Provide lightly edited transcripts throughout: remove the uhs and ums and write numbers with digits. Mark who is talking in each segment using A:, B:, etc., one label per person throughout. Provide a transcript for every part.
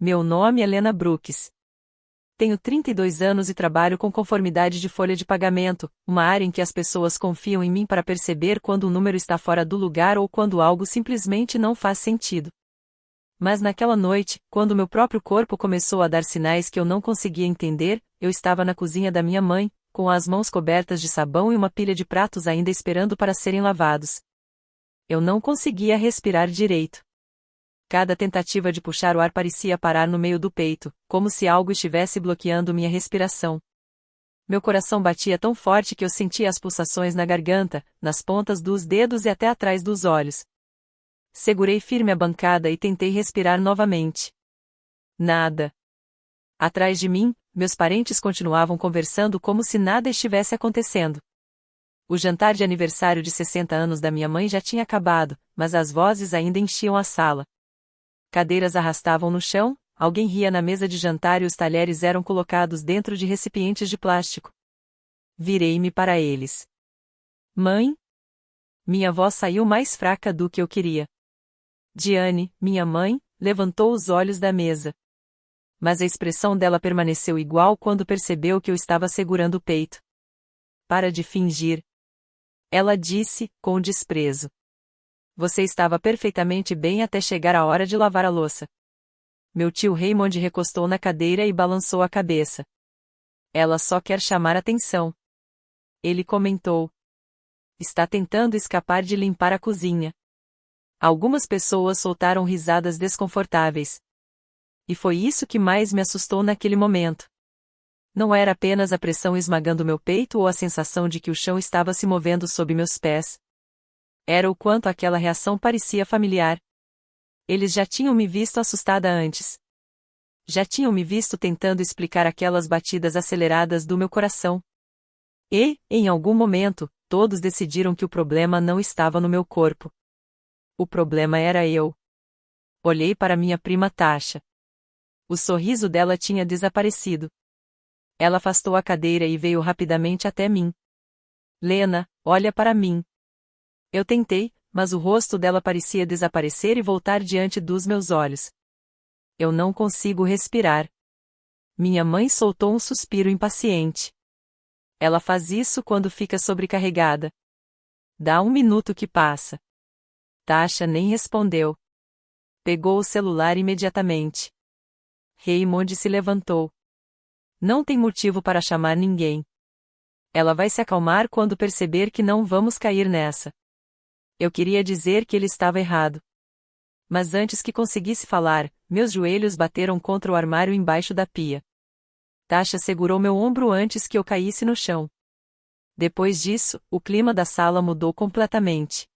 A: Meu nome é Lena Brooks. Tenho 32 anos e trabalho com conformidade de folha de pagamento, uma área em que as pessoas confiam em mim para perceber quando um número está fora do lugar ou quando algo simplesmente não faz sentido. Mas naquela noite, quando meu próprio corpo começou a dar sinais que eu não conseguia entender, eu estava na cozinha da minha mãe, com as mãos cobertas de sabão e uma pilha de pratos ainda esperando para serem lavados. Eu não conseguia respirar direito. Cada tentativa de puxar o ar parecia parar no meio do peito, como se algo estivesse bloqueando minha respiração. Meu coração batia tão forte que eu sentia as pulsações na garganta, nas pontas dos dedos e até atrás dos olhos. Segurei firme a bancada e tentei respirar novamente. Nada. Atrás de mim, meus parentes continuavam conversando como se nada estivesse acontecendo. O jantar de aniversário de 60 anos da minha mãe já tinha acabado, mas as vozes ainda enchiam a sala. Cadeiras arrastavam no chão, alguém ria na mesa de jantar e os talheres eram colocados dentro de recipientes de plástico. Virei-me para eles. Mãe? Minha voz saiu mais fraca do que eu queria. Diane, minha mãe, levantou os olhos da mesa. Mas a expressão dela permaneceu igual quando percebeu que eu estava segurando o peito. Para de fingir. Ela disse, com desprezo. Você estava perfeitamente bem até chegar a hora de lavar a louça. Meu tio Raymond recostou na cadeira e balançou a cabeça. Ela só quer chamar atenção. Ele comentou. Está tentando escapar de limpar a cozinha. Algumas pessoas soltaram risadas desconfortáveis. E foi isso que mais me assustou naquele momento. Não era apenas a pressão esmagando meu peito ou a sensação de que o chão estava se movendo sob meus pés. Era o quanto aquela reação parecia familiar. Eles já tinham me visto assustada antes. Já tinham me visto tentando explicar aquelas batidas aceleradas do meu coração. E, em algum momento, todos decidiram que o problema não estava no meu corpo. O problema era eu. Olhei para minha prima Tasha. O sorriso dela tinha desaparecido. Ela afastou a cadeira e veio rapidamente até mim. Lena, olha para mim. Eu tentei, mas o rosto dela parecia desaparecer e voltar diante dos meus olhos. Eu não consigo respirar. Minha mãe soltou um suspiro impaciente. Ela faz isso quando fica sobrecarregada. Dá um minuto que passa. Tasha nem respondeu. Pegou o celular imediatamente. Raymond se levantou. Não tem motivo para chamar ninguém. Ela vai se acalmar quando perceber que não vamos cair nessa. Eu queria dizer que ele estava errado. Mas antes que conseguisse falar, meus joelhos bateram contra o armário embaixo da pia. Tasha segurou meu ombro antes que eu caísse no chão. Depois disso, o clima da sala mudou completamente.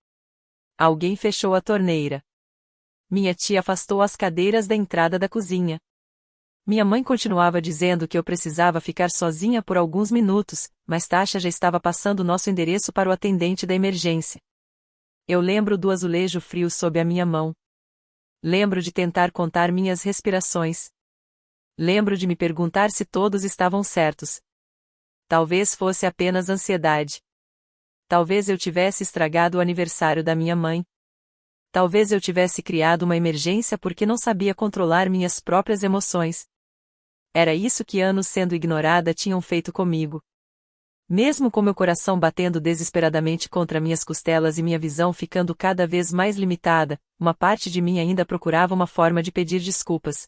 A: Alguém fechou a torneira. Minha tia afastou as cadeiras da entrada da cozinha. Minha mãe continuava dizendo que eu precisava ficar sozinha por alguns minutos, mas Tasha já estava passando nosso endereço para o atendente da emergência. Eu lembro do azulejo frio sob a minha mão. Lembro de tentar contar minhas respirações. Lembro de me perguntar se todos estavam certos. Talvez fosse apenas ansiedade. Talvez eu tivesse estragado o aniversário da minha mãe. Talvez eu tivesse criado uma emergência porque não sabia controlar minhas próprias emoções. Era isso que anos sendo ignorada tinham feito comigo. Mesmo com meu coração batendo desesperadamente contra minhas costelas e minha visão ficando cada vez mais limitada, uma parte de mim ainda procurava uma forma de pedir desculpas.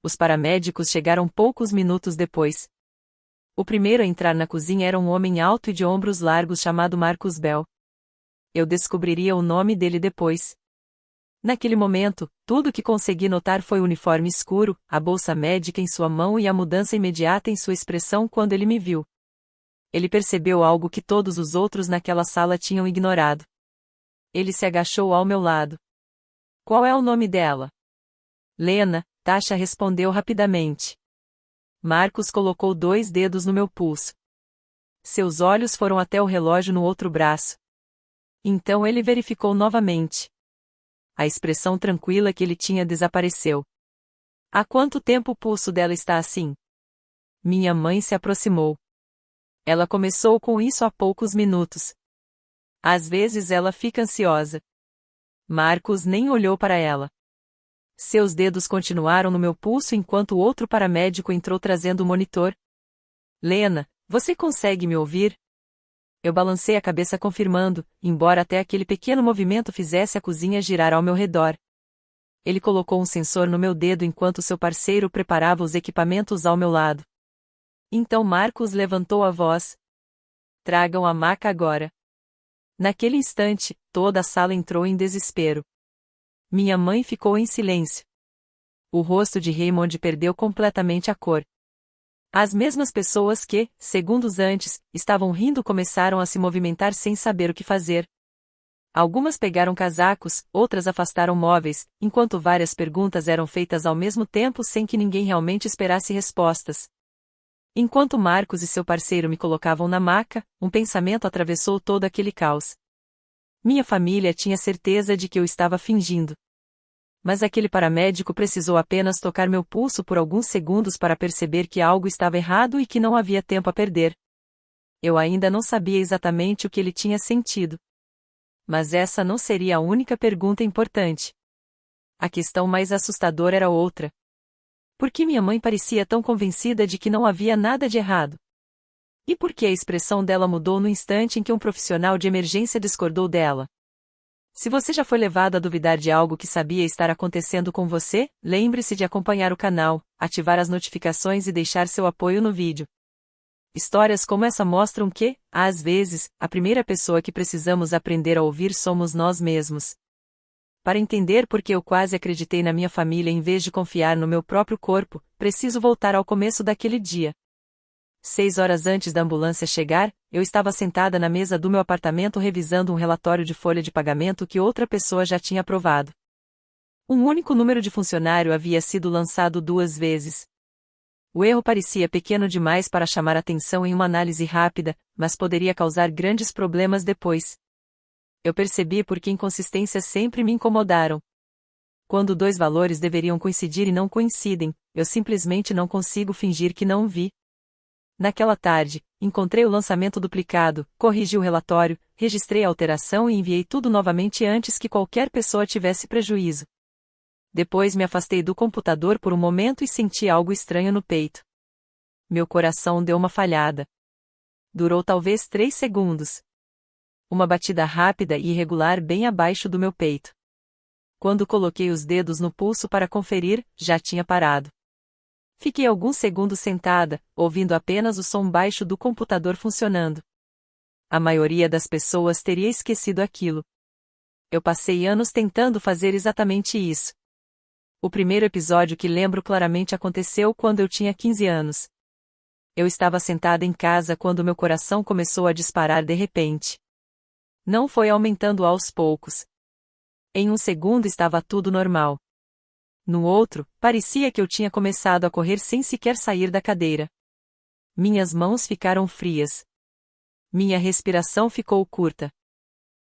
A: Os paramédicos chegaram poucos minutos depois. O primeiro a entrar na cozinha era um homem alto e de ombros largos chamado Marcus Bell. Eu descobriria o nome dele depois. Naquele momento, tudo que consegui notar foi o uniforme escuro, a bolsa médica em sua mão e a mudança imediata em sua expressão quando ele me viu. Ele percebeu algo que todos os outros naquela sala tinham ignorado. Ele se agachou ao meu lado. Qual é o nome dela? Lena, Tasha respondeu rapidamente. Marcus colocou 2 dedos no meu pulso. Seus olhos foram até o relógio no outro braço. Então ele verificou novamente. A expressão tranquila que ele tinha desapareceu. Há quanto tempo o pulso dela está assim? Minha mãe se aproximou. Ela começou com isso há poucos minutos. Às vezes ela fica ansiosa. Marcus nem olhou para ela. Seus dedos continuaram no meu pulso enquanto o outro paramédico entrou trazendo o monitor. Lena, você consegue me ouvir? Eu balancei a cabeça confirmando, embora até aquele pequeno movimento fizesse a cozinha girar ao meu redor. Ele colocou um sensor no meu dedo enquanto seu parceiro preparava os equipamentos ao meu lado. Então Marcos levantou a voz. Tragam a maca agora. Naquele instante, toda a sala entrou em desespero. Minha mãe ficou em silêncio. O rosto de Raymond perdeu completamente a cor. As mesmas pessoas que, segundos antes, estavam rindo começaram a se movimentar sem saber o que fazer. Algumas pegaram casacos, outras afastaram móveis, enquanto várias perguntas eram feitas ao mesmo tempo sem que ninguém realmente esperasse respostas. Enquanto Marcos e seu parceiro me colocavam na maca, um pensamento atravessou todo aquele caos. Minha família tinha certeza de que eu estava fingindo. Mas aquele paramédico precisou apenas tocar meu pulso por alguns segundos para perceber que algo estava errado e que não havia tempo a perder. Eu ainda não sabia exatamente o que ele tinha sentido. Mas essa não seria a única pergunta importante. A questão mais assustadora era outra. Por que minha mãe parecia tão convencida de que não havia nada de errado? E por que a expressão dela mudou no instante em que um profissional de emergência discordou dela? Se você já foi levado a duvidar de algo que sabia estar acontecendo com você, lembre-se de acompanhar o canal, ativar as notificações e deixar seu apoio no vídeo. Histórias como essa mostram que, às vezes, a primeira pessoa que precisamos aprender a ouvir somos nós mesmos. Para entender por que eu quase acreditei na minha família em vez de confiar no meu próprio corpo, preciso voltar ao começo daquele dia. 6 horas antes da ambulância chegar, eu estava sentada na mesa do meu apartamento revisando um relatório de folha de pagamento que outra pessoa já tinha aprovado. Um único número de funcionário havia sido lançado 2 vezes. O erro parecia pequeno demais para chamar atenção em uma análise rápida, mas poderia causar grandes problemas depois. Eu percebi por que inconsistências sempre me incomodaram. Quando 2 valores deveriam coincidir e não coincidem, eu simplesmente não consigo fingir que não vi. Naquela tarde, encontrei o lançamento duplicado, corrigi o relatório, registrei a alteração e enviei tudo novamente antes que qualquer pessoa tivesse prejuízo. Depois me afastei do computador por um momento e senti algo estranho no peito. Meu coração deu uma falhada. Durou talvez 3 segundos. Uma batida rápida e irregular bem abaixo do meu peito. Quando coloquei os dedos no pulso para conferir, já tinha parado. Fiquei alguns segundos sentada, ouvindo apenas o som baixo do computador funcionando. A maioria das pessoas teria esquecido aquilo. Eu passei anos tentando fazer exatamente isso. O primeiro episódio que lembro claramente aconteceu quando eu tinha 15 anos. Eu estava sentada em casa quando meu coração começou a disparar de repente. Não foi aumentando aos poucos. Em um segundo estava tudo normal. No outro, parecia que eu tinha começado a correr sem sequer sair da cadeira. Minhas mãos ficaram frias. Minha respiração ficou curta.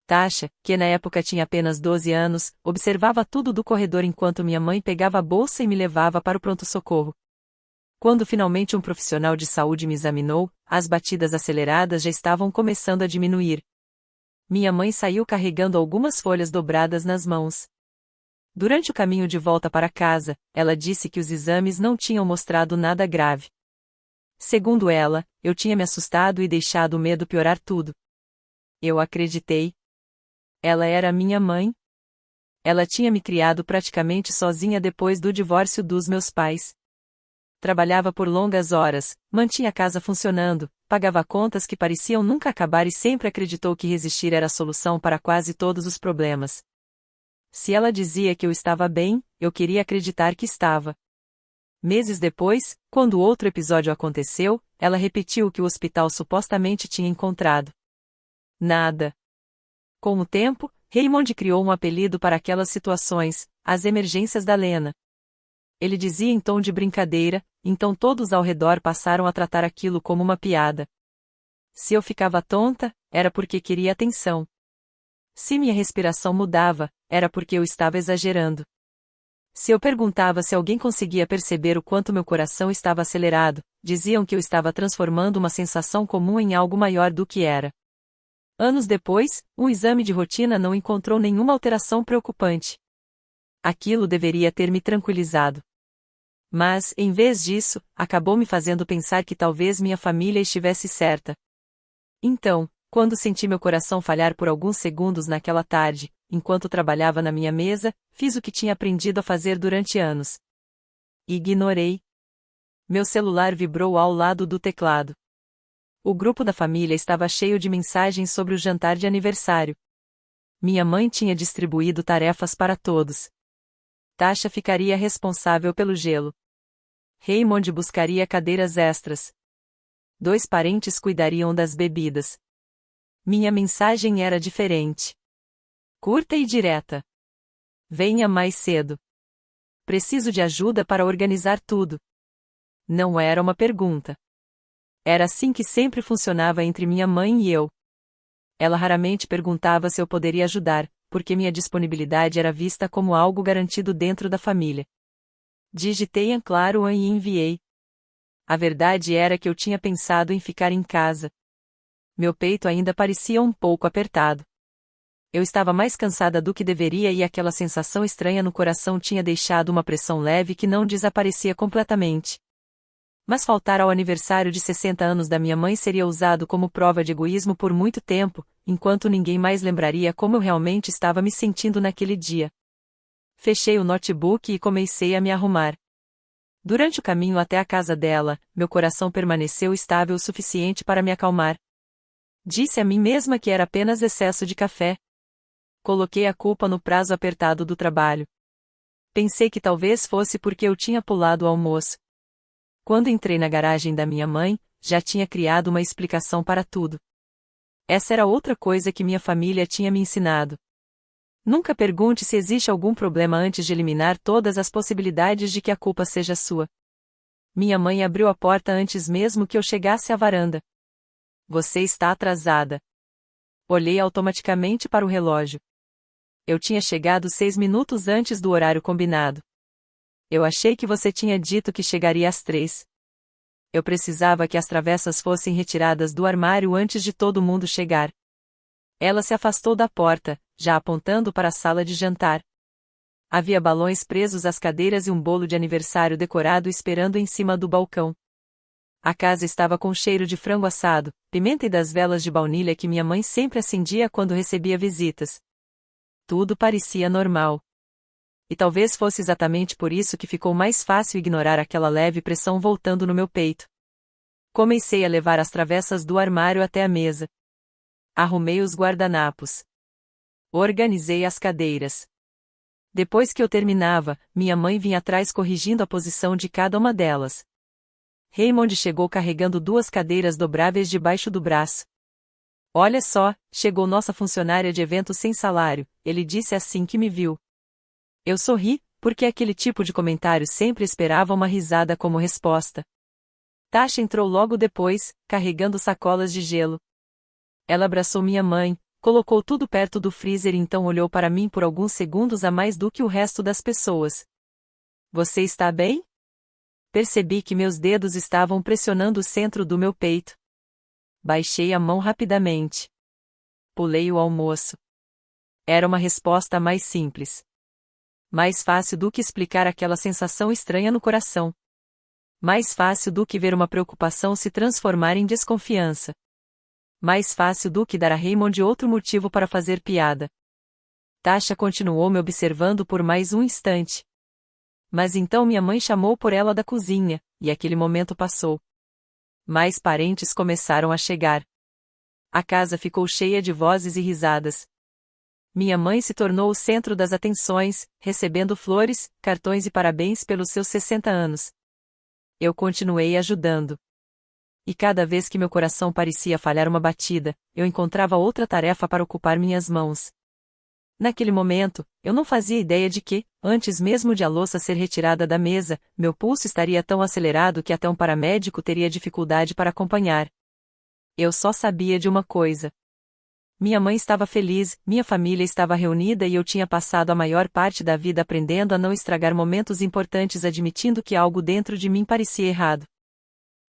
A: Tasha, que na época tinha apenas 12 anos, observava tudo do corredor enquanto minha mãe pegava a bolsa e me levava para o pronto-socorro. Quando finalmente um profissional de saúde me examinou, as batidas aceleradas já estavam começando a diminuir. Minha mãe saiu carregando algumas folhas dobradas nas mãos. Durante o caminho de volta para casa, ela disse que os exames não tinham mostrado nada grave. Segundo ela, eu tinha me assustado e deixado o medo piorar tudo. Eu acreditei. Ela era minha mãe. Ela tinha me criado praticamente sozinha depois do divórcio dos meus pais. Trabalhava por longas horas, mantinha a casa funcionando, pagava contas que pareciam nunca acabar e sempre acreditou que resistir era a solução para quase todos os problemas. Se ela dizia que eu estava bem, eu queria acreditar que estava. Meses depois, quando outro episódio aconteceu, ela repetiu o que o hospital supostamente tinha encontrado. Nada. Com o tempo, Raymond criou um apelido para aquelas situações, as emergências da Lena. Ele dizia em tom de brincadeira, então todos ao redor passaram a tratar aquilo como uma piada. Se eu ficava tonta, era porque queria atenção. Se minha respiração mudava, era porque eu estava exagerando. Se eu perguntava se alguém conseguia perceber o quanto meu coração estava acelerado, diziam que eu estava transformando uma sensação comum em algo maior do que era. Anos depois, um exame de rotina não encontrou nenhuma alteração preocupante. Aquilo deveria ter me tranquilizado. Mas, em vez disso, acabou me fazendo pensar que talvez minha família estivesse certa. Então, quando senti meu coração falhar por alguns segundos naquela tarde, enquanto trabalhava na minha mesa, fiz o que tinha aprendido a fazer durante anos. Ignorei. Meu celular vibrou ao lado do teclado. O grupo da família estava cheio de mensagens sobre o jantar de aniversário. Minha mãe tinha distribuído tarefas para todos. Tasha ficaria responsável pelo gelo. Raymond buscaria cadeiras extras. 2 parentes cuidariam das bebidas. Minha mensagem era diferente. Curta e direta. Venha mais cedo. Preciso de ajuda para organizar tudo. Não era uma pergunta. Era assim que sempre funcionava entre minha mãe e eu. Ela raramente perguntava se eu poderia ajudar, porque minha disponibilidade era vista como algo garantido dentro da família. Digitei em claro e enviei. A verdade era que eu tinha pensado em ficar em casa. Meu peito ainda parecia um pouco apertado. Eu estava mais cansada do que deveria e aquela sensação estranha no coração tinha deixado uma pressão leve que não desaparecia completamente. Mas faltar ao aniversário de 60 anos da minha mãe seria usado como prova de egoísmo por muito tempo, enquanto ninguém mais lembraria como eu realmente estava me sentindo naquele dia. Fechei o notebook e comecei a me arrumar. Durante o caminho até a casa dela, meu coração permaneceu estável o suficiente para me acalmar. Disse a mim mesma que era apenas excesso de café. Coloquei a culpa no prazo apertado do trabalho. Pensei que talvez fosse porque eu tinha pulado o almoço. Quando entrei na garagem da minha mãe, já tinha criado uma explicação para tudo. Essa era outra coisa que minha família tinha me ensinado. Nunca pergunte se existe algum problema antes de eliminar todas as possibilidades de que a culpa seja sua. Minha mãe abriu a porta antes mesmo que eu chegasse à varanda. Você está atrasada. Olhei automaticamente para o relógio. Eu tinha chegado 6 minutos antes do horário combinado. Eu achei que você tinha dito que chegaria às 3. Eu precisava que as travessas fossem retiradas do armário antes de todo mundo chegar. Ela se afastou da porta, já apontando para a sala de jantar. Havia balões presos às cadeiras e um bolo de aniversário decorado esperando em cima do balcão. A casa estava com cheiro de frango assado, pimenta e das velas de baunilha que minha mãe sempre acendia quando recebia visitas. Tudo parecia normal. E talvez fosse exatamente por isso que ficou mais fácil ignorar aquela leve pressão voltando no meu peito. Comecei a levar as travessas do armário até a mesa. Arrumei os guardanapos. Organizei as cadeiras. Depois que eu terminava, minha mãe vinha atrás corrigindo a posição de cada uma delas. Raymond chegou carregando 2 cadeiras dobráveis debaixo do braço. Olha só, chegou nossa funcionária de evento sem salário, ele disse assim que me viu. Eu sorri, porque aquele tipo de comentário sempre esperava uma risada como resposta. Tasha entrou logo depois, carregando sacolas de gelo. Ela abraçou minha mãe, colocou tudo perto do freezer e então olhou para mim por alguns segundos a mais do que o resto das pessoas. Você está bem? Percebi que meus dedos estavam pressionando o centro do meu peito. Baixei a mão rapidamente. Pulei o almoço. Era uma resposta mais simples. Mais fácil do que explicar aquela sensação estranha no coração. Mais fácil do que ver uma preocupação se transformar em desconfiança. Mais fácil do que dar a Raymond outro motivo para fazer piada. Tasha continuou me observando por mais um instante. Mas então minha mãe chamou por ela da cozinha, e aquele momento passou. Mais parentes começaram a chegar. A casa ficou cheia de vozes e risadas. Minha mãe se tornou o centro das atenções, recebendo flores, cartões e parabéns pelos seus 60 anos. Eu continuei ajudando. E cada vez que meu coração parecia falhar uma batida, eu encontrava outra tarefa para ocupar minhas mãos. Naquele momento, eu não fazia ideia de que, antes mesmo de a louça ser retirada da mesa, meu pulso estaria tão acelerado que até um paramédico teria dificuldade para acompanhar. Eu só sabia de uma coisa. Minha mãe estava feliz, minha família estava reunida e eu tinha passado a maior parte da vida aprendendo a não estragar momentos importantes admitindo que algo dentro de mim parecia errado.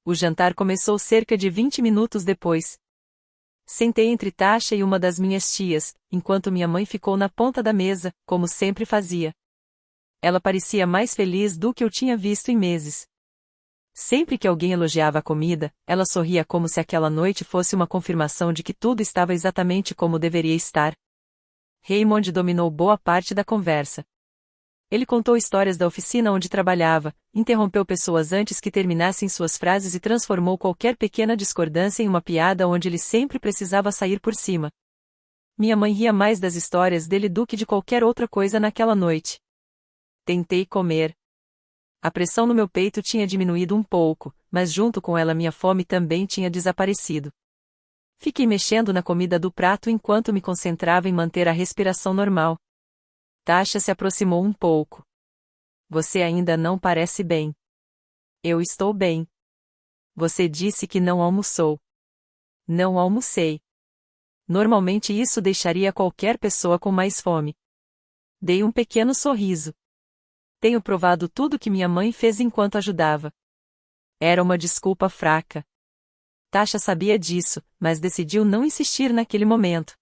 A: O jantar começou cerca de 20 minutos depois. Sentei entre Tasha e uma das minhas tias, enquanto minha mãe ficou na ponta da mesa, como sempre fazia. Ela parecia mais feliz do que eu tinha visto em meses. Sempre que alguém elogiava a comida, ela sorria como se aquela noite fosse uma confirmação de que tudo estava exatamente como deveria estar. Raymond dominou boa parte da conversa. Ele contou histórias da oficina onde trabalhava, interrompeu pessoas antes que terminassem suas frases e transformou qualquer pequena discordância em uma piada onde ele sempre precisava sair por cima. Minha mãe ria mais das histórias dele do que de qualquer outra coisa naquela noite. Tentei comer. A pressão no meu peito tinha diminuído um pouco, mas junto com ela minha fome também tinha desaparecido. Fiquei mexendo na comida do prato enquanto me concentrava em manter a respiração normal. Tasha se aproximou um pouco. Você ainda não parece bem. Eu estou bem. Você disse que não almoçou. Não almocei. Normalmente isso deixaria qualquer pessoa com mais fome. Dei um pequeno sorriso. Tenho provado tudo que minha mãe fez enquanto ajudava. Era uma desculpa fraca. Tasha sabia disso, mas decidiu não insistir naquele momento.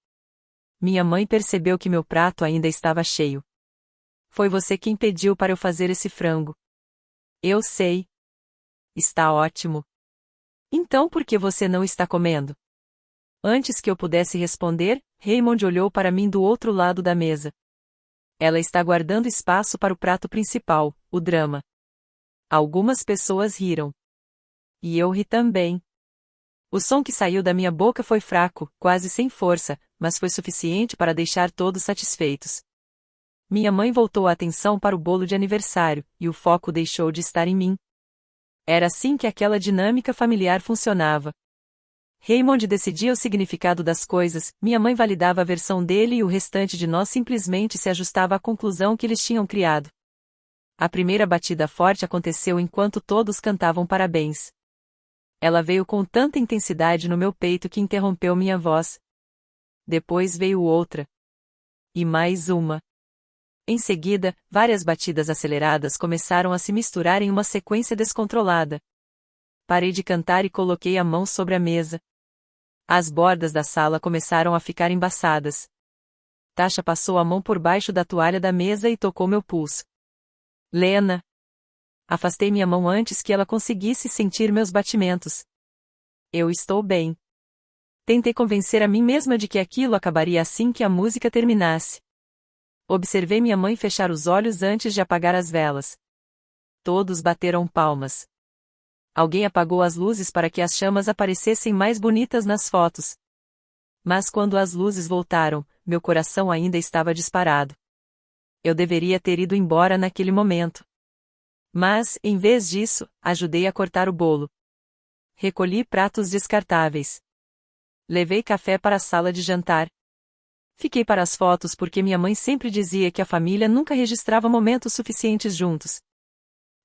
A: Minha mãe percebeu que meu prato ainda estava cheio. Foi você quem pediu para eu fazer esse frango. Eu sei. Está ótimo. Então por que você não está comendo? Antes que eu pudesse responder, Raymond olhou para mim do outro lado da mesa. Ela está guardando espaço para o prato principal, o drama. Algumas pessoas riram. E eu ri também. O som que saiu da minha boca foi fraco, quase sem força, mas foi suficiente para deixar todos satisfeitos. Minha mãe voltou a atenção para o bolo de aniversário, e o foco deixou de estar em mim. Era assim que aquela dinâmica familiar funcionava. Raymond decidia o significado das coisas, minha mãe validava a versão dele e o restante de nós simplesmente se ajustava à conclusão que eles tinham criado. A primeira batida forte aconteceu enquanto todos cantavam parabéns. Ela veio com tanta intensidade no meu peito que interrompeu minha voz. Depois veio outra. E mais uma. Em seguida, várias batidas aceleradas começaram a se misturar em uma sequência descontrolada. Parei de cantar e coloquei a mão sobre a mesa. As bordas da sala começaram a ficar embaçadas. Tasha passou a mão por baixo da toalha da mesa e tocou meu pulso. Lena! Afastei minha mão antes que ela conseguisse sentir meus batimentos. Eu estou bem. Tentei convencer a mim mesma de que aquilo acabaria assim que a música terminasse. Observei minha mãe fechar os olhos antes de apagar as velas. Todos bateram palmas. Alguém apagou as luzes para que as chamas aparecessem mais bonitas nas fotos. Mas quando as luzes voltaram, meu coração ainda estava disparado. Eu deveria ter ido embora naquele momento. Mas, em vez disso, ajudei a cortar o bolo. Recolhi pratos descartáveis. Levei café para a sala de jantar. Fiquei para as fotos porque minha mãe sempre dizia que a família nunca registrava momentos suficientes juntos.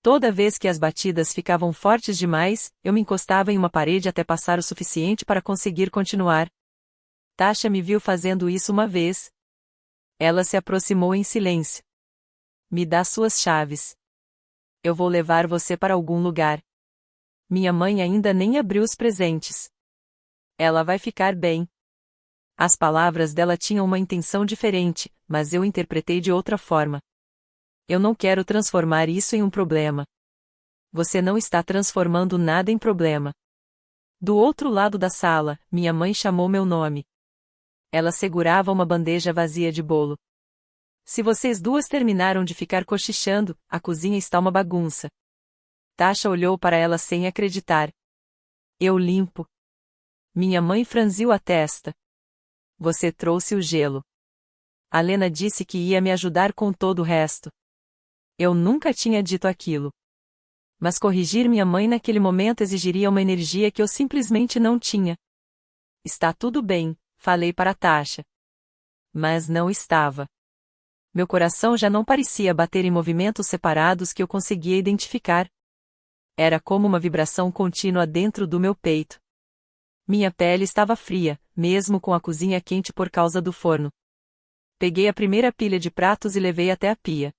A: Toda vez que as batidas ficavam fortes demais, eu me encostava em uma parede até passar o suficiente para conseguir continuar. Tasha me viu fazendo isso uma vez. Ela se aproximou em silêncio. Me dá suas chaves. Eu vou levar você para algum lugar. Minha mãe ainda nem abriu os presentes. Ela vai ficar bem. As palavras dela tinham uma intenção diferente, mas eu interpretei de outra forma. Eu não quero transformar isso em um problema. Você não está transformando nada em problema. Do outro lado da sala, minha mãe chamou meu nome. Ela segurava uma bandeja vazia de bolo. Se vocês duas terminaram de ficar cochichando, a cozinha está uma bagunça. Tasha olhou para ela sem acreditar. Eu limpo. Minha mãe franziu a testa. Você trouxe o gelo. A Lena disse que ia me ajudar com todo o resto. Eu nunca tinha dito aquilo. Mas corrigir minha mãe naquele momento exigiria uma energia que eu simplesmente não tinha. Está tudo bem, falei para Tasha. Mas não estava. Meu coração já não parecia bater em movimentos separados que eu conseguia identificar. Era como uma vibração contínua dentro do meu peito. Minha pele estava fria, mesmo com a cozinha quente por causa do forno. Peguei a primeira pilha de pratos e levei até a pia.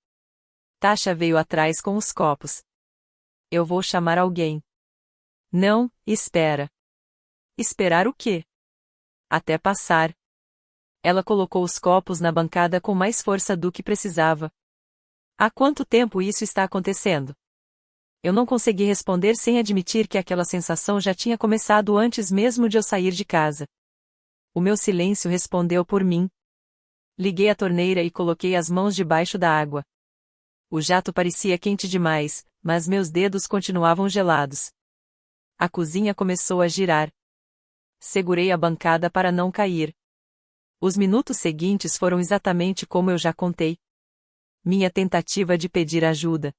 A: Tasha veio atrás com os copos. Eu vou chamar alguém. Não, espera. Esperar o quê? Até passar. Ela colocou os copos na bancada com mais força do que precisava. Há quanto tempo isso está acontecendo? Eu não consegui responder sem admitir que aquela sensação já tinha começado antes mesmo de eu sair de casa. O meu silêncio respondeu por mim. Liguei a torneira e coloquei as mãos debaixo da água. O jato parecia quente demais, mas meus dedos continuavam gelados. A cozinha começou a girar. Segurei a bancada para não cair. Os minutos seguintes foram exatamente como eu já contei. Minha tentativa de pedir ajuda.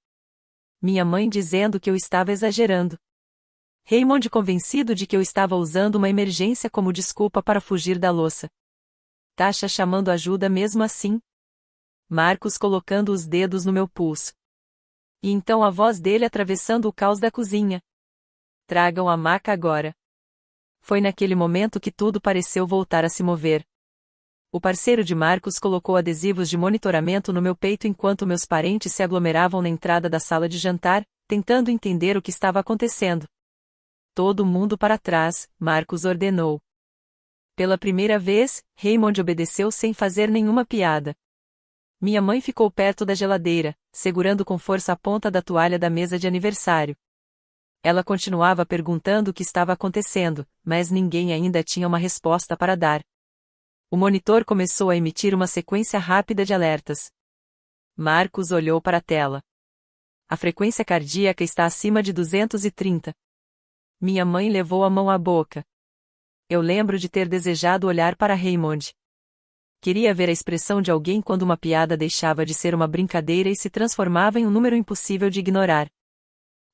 A: Minha mãe dizendo que eu estava exagerando. Raymond convencido de que eu estava usando uma emergência como desculpa para fugir da louça. Tasha chamando ajuda mesmo assim. Marcos colocando os dedos no meu pulso. E então a voz dele atravessando o caos da cozinha. Tragam a maca agora. Foi naquele momento que tudo pareceu voltar a se mover. O parceiro de Marcos colocou adesivos de monitoramento no meu peito enquanto meus parentes se aglomeravam na entrada da sala de jantar, tentando entender o que estava acontecendo. Todo mundo para trás, Marcos ordenou. Pela primeira vez, Raymond obedeceu sem fazer nenhuma piada. Minha mãe ficou perto da geladeira, segurando com força a ponta da toalha da mesa de aniversário. Ela continuava perguntando o que estava acontecendo, mas ninguém ainda tinha uma resposta para dar. O monitor começou a emitir uma sequência rápida de alertas. Marcos olhou para a tela. A frequência cardíaca está acima de 230. Minha mãe levou a mão à boca. Eu lembro de ter desejado olhar para Raymond. Queria ver a expressão de alguém quando uma piada deixava de ser uma brincadeira e se transformava em um número impossível de ignorar.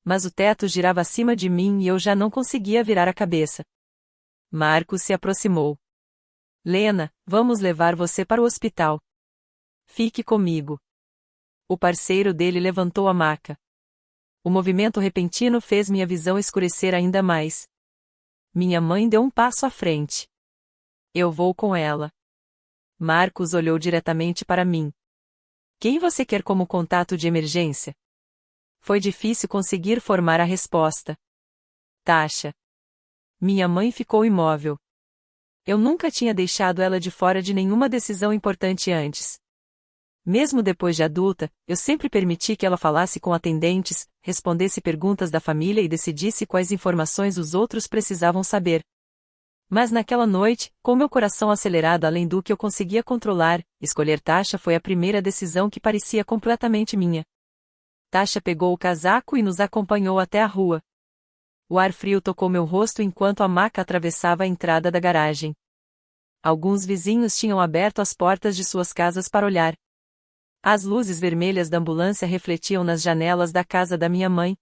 A: Mas o teto girava acima de mim e eu já não conseguia virar a cabeça. Marcos se aproximou. Lena, vamos levar você para o hospital. Fique comigo. O parceiro dele levantou a maca. O movimento repentino fez minha visão escurecer ainda mais. Minha mãe deu um passo à frente. Eu vou com ela. Marcos olhou diretamente para mim. Quem você quer como contato de emergência? Foi difícil conseguir formar a resposta. Tasha. Minha mãe ficou imóvel. Eu nunca tinha deixado ela de fora de nenhuma decisão importante antes. Mesmo depois de adulta, eu sempre permiti que ela falasse com atendentes, respondesse perguntas da família e decidisse quais informações os outros precisavam saber. Mas naquela noite, com meu coração acelerado além do que eu conseguia controlar, escolher Tasha foi a primeira decisão que parecia completamente minha. Tasha pegou o casaco e nos acompanhou até a rua. O ar frio tocou meu rosto enquanto a maca atravessava a entrada da garagem. Alguns vizinhos tinham aberto as portas de suas casas para olhar. As luzes vermelhas da ambulância refletiam nas janelas da casa da minha mãe.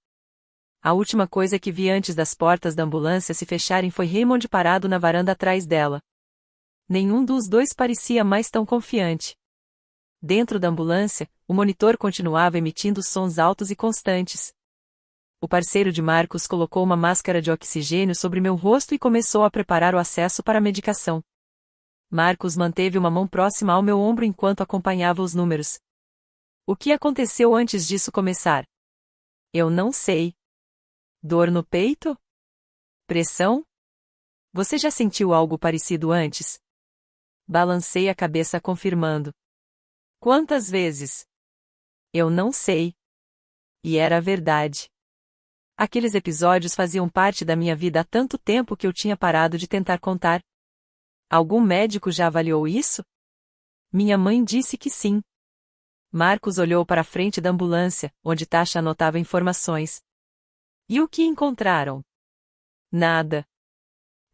A: A última coisa que vi antes das portas da ambulância se fecharem foi Raymond parado na varanda atrás dela. Nenhum dos dois parecia mais tão confiante. Dentro da ambulância, o monitor continuava emitindo sons altos e constantes. O parceiro de Marcos colocou uma máscara de oxigênio sobre meu rosto e começou a preparar o acesso para a medicação. Marcos manteve uma mão próxima ao meu ombro enquanto acompanhava os números. O que aconteceu antes disso começar? Eu não sei. Dor no peito? Pressão? Você já sentiu algo parecido antes? Balancei a cabeça confirmando. Quantas vezes? Eu não sei. E era a verdade. Aqueles episódios faziam parte da minha vida há tanto tempo que eu tinha parado de tentar contar. Algum médico já avaliou isso? Minha mãe disse que sim. Marcos olhou para a frente da ambulância, onde Tasha anotava informações. E o que encontraram? Nada.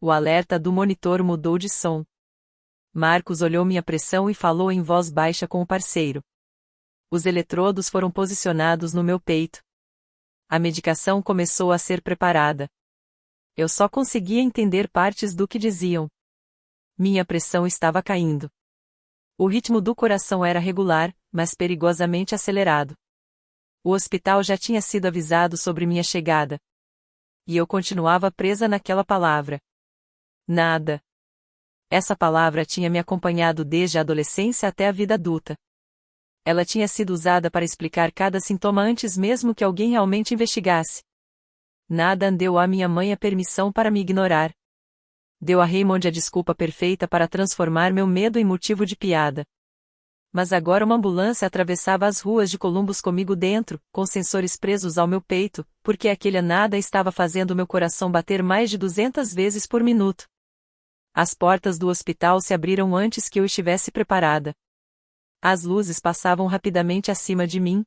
A: O alerta do monitor mudou de som. Marcos olhou minha pressão e falou em voz baixa com o parceiro. Os eletrodos foram posicionados no meu peito. A medicação começou a ser preparada. Eu só conseguia entender partes do que diziam. Minha pressão estava caindo. O ritmo do coração era regular, mas perigosamente acelerado. O hospital já tinha sido avisado sobre minha chegada. E eu continuava presa naquela palavra. Nada. Essa palavra tinha me acompanhado desde a adolescência até a vida adulta. Ela tinha sido usada para explicar cada sintoma antes mesmo que alguém realmente investigasse. Nada deu à minha mãe a permissão para me ignorar. Deu a Raymond a desculpa perfeita para transformar meu medo em motivo de piada. Mas agora uma ambulância atravessava as ruas de Columbus comigo dentro, com sensores presos ao meu peito, porque aquele nada estava fazendo meu coração bater mais de 200 vezes por minuto. As portas do hospital se abriram antes que eu estivesse preparada. As luzes passavam rapidamente acima de mim.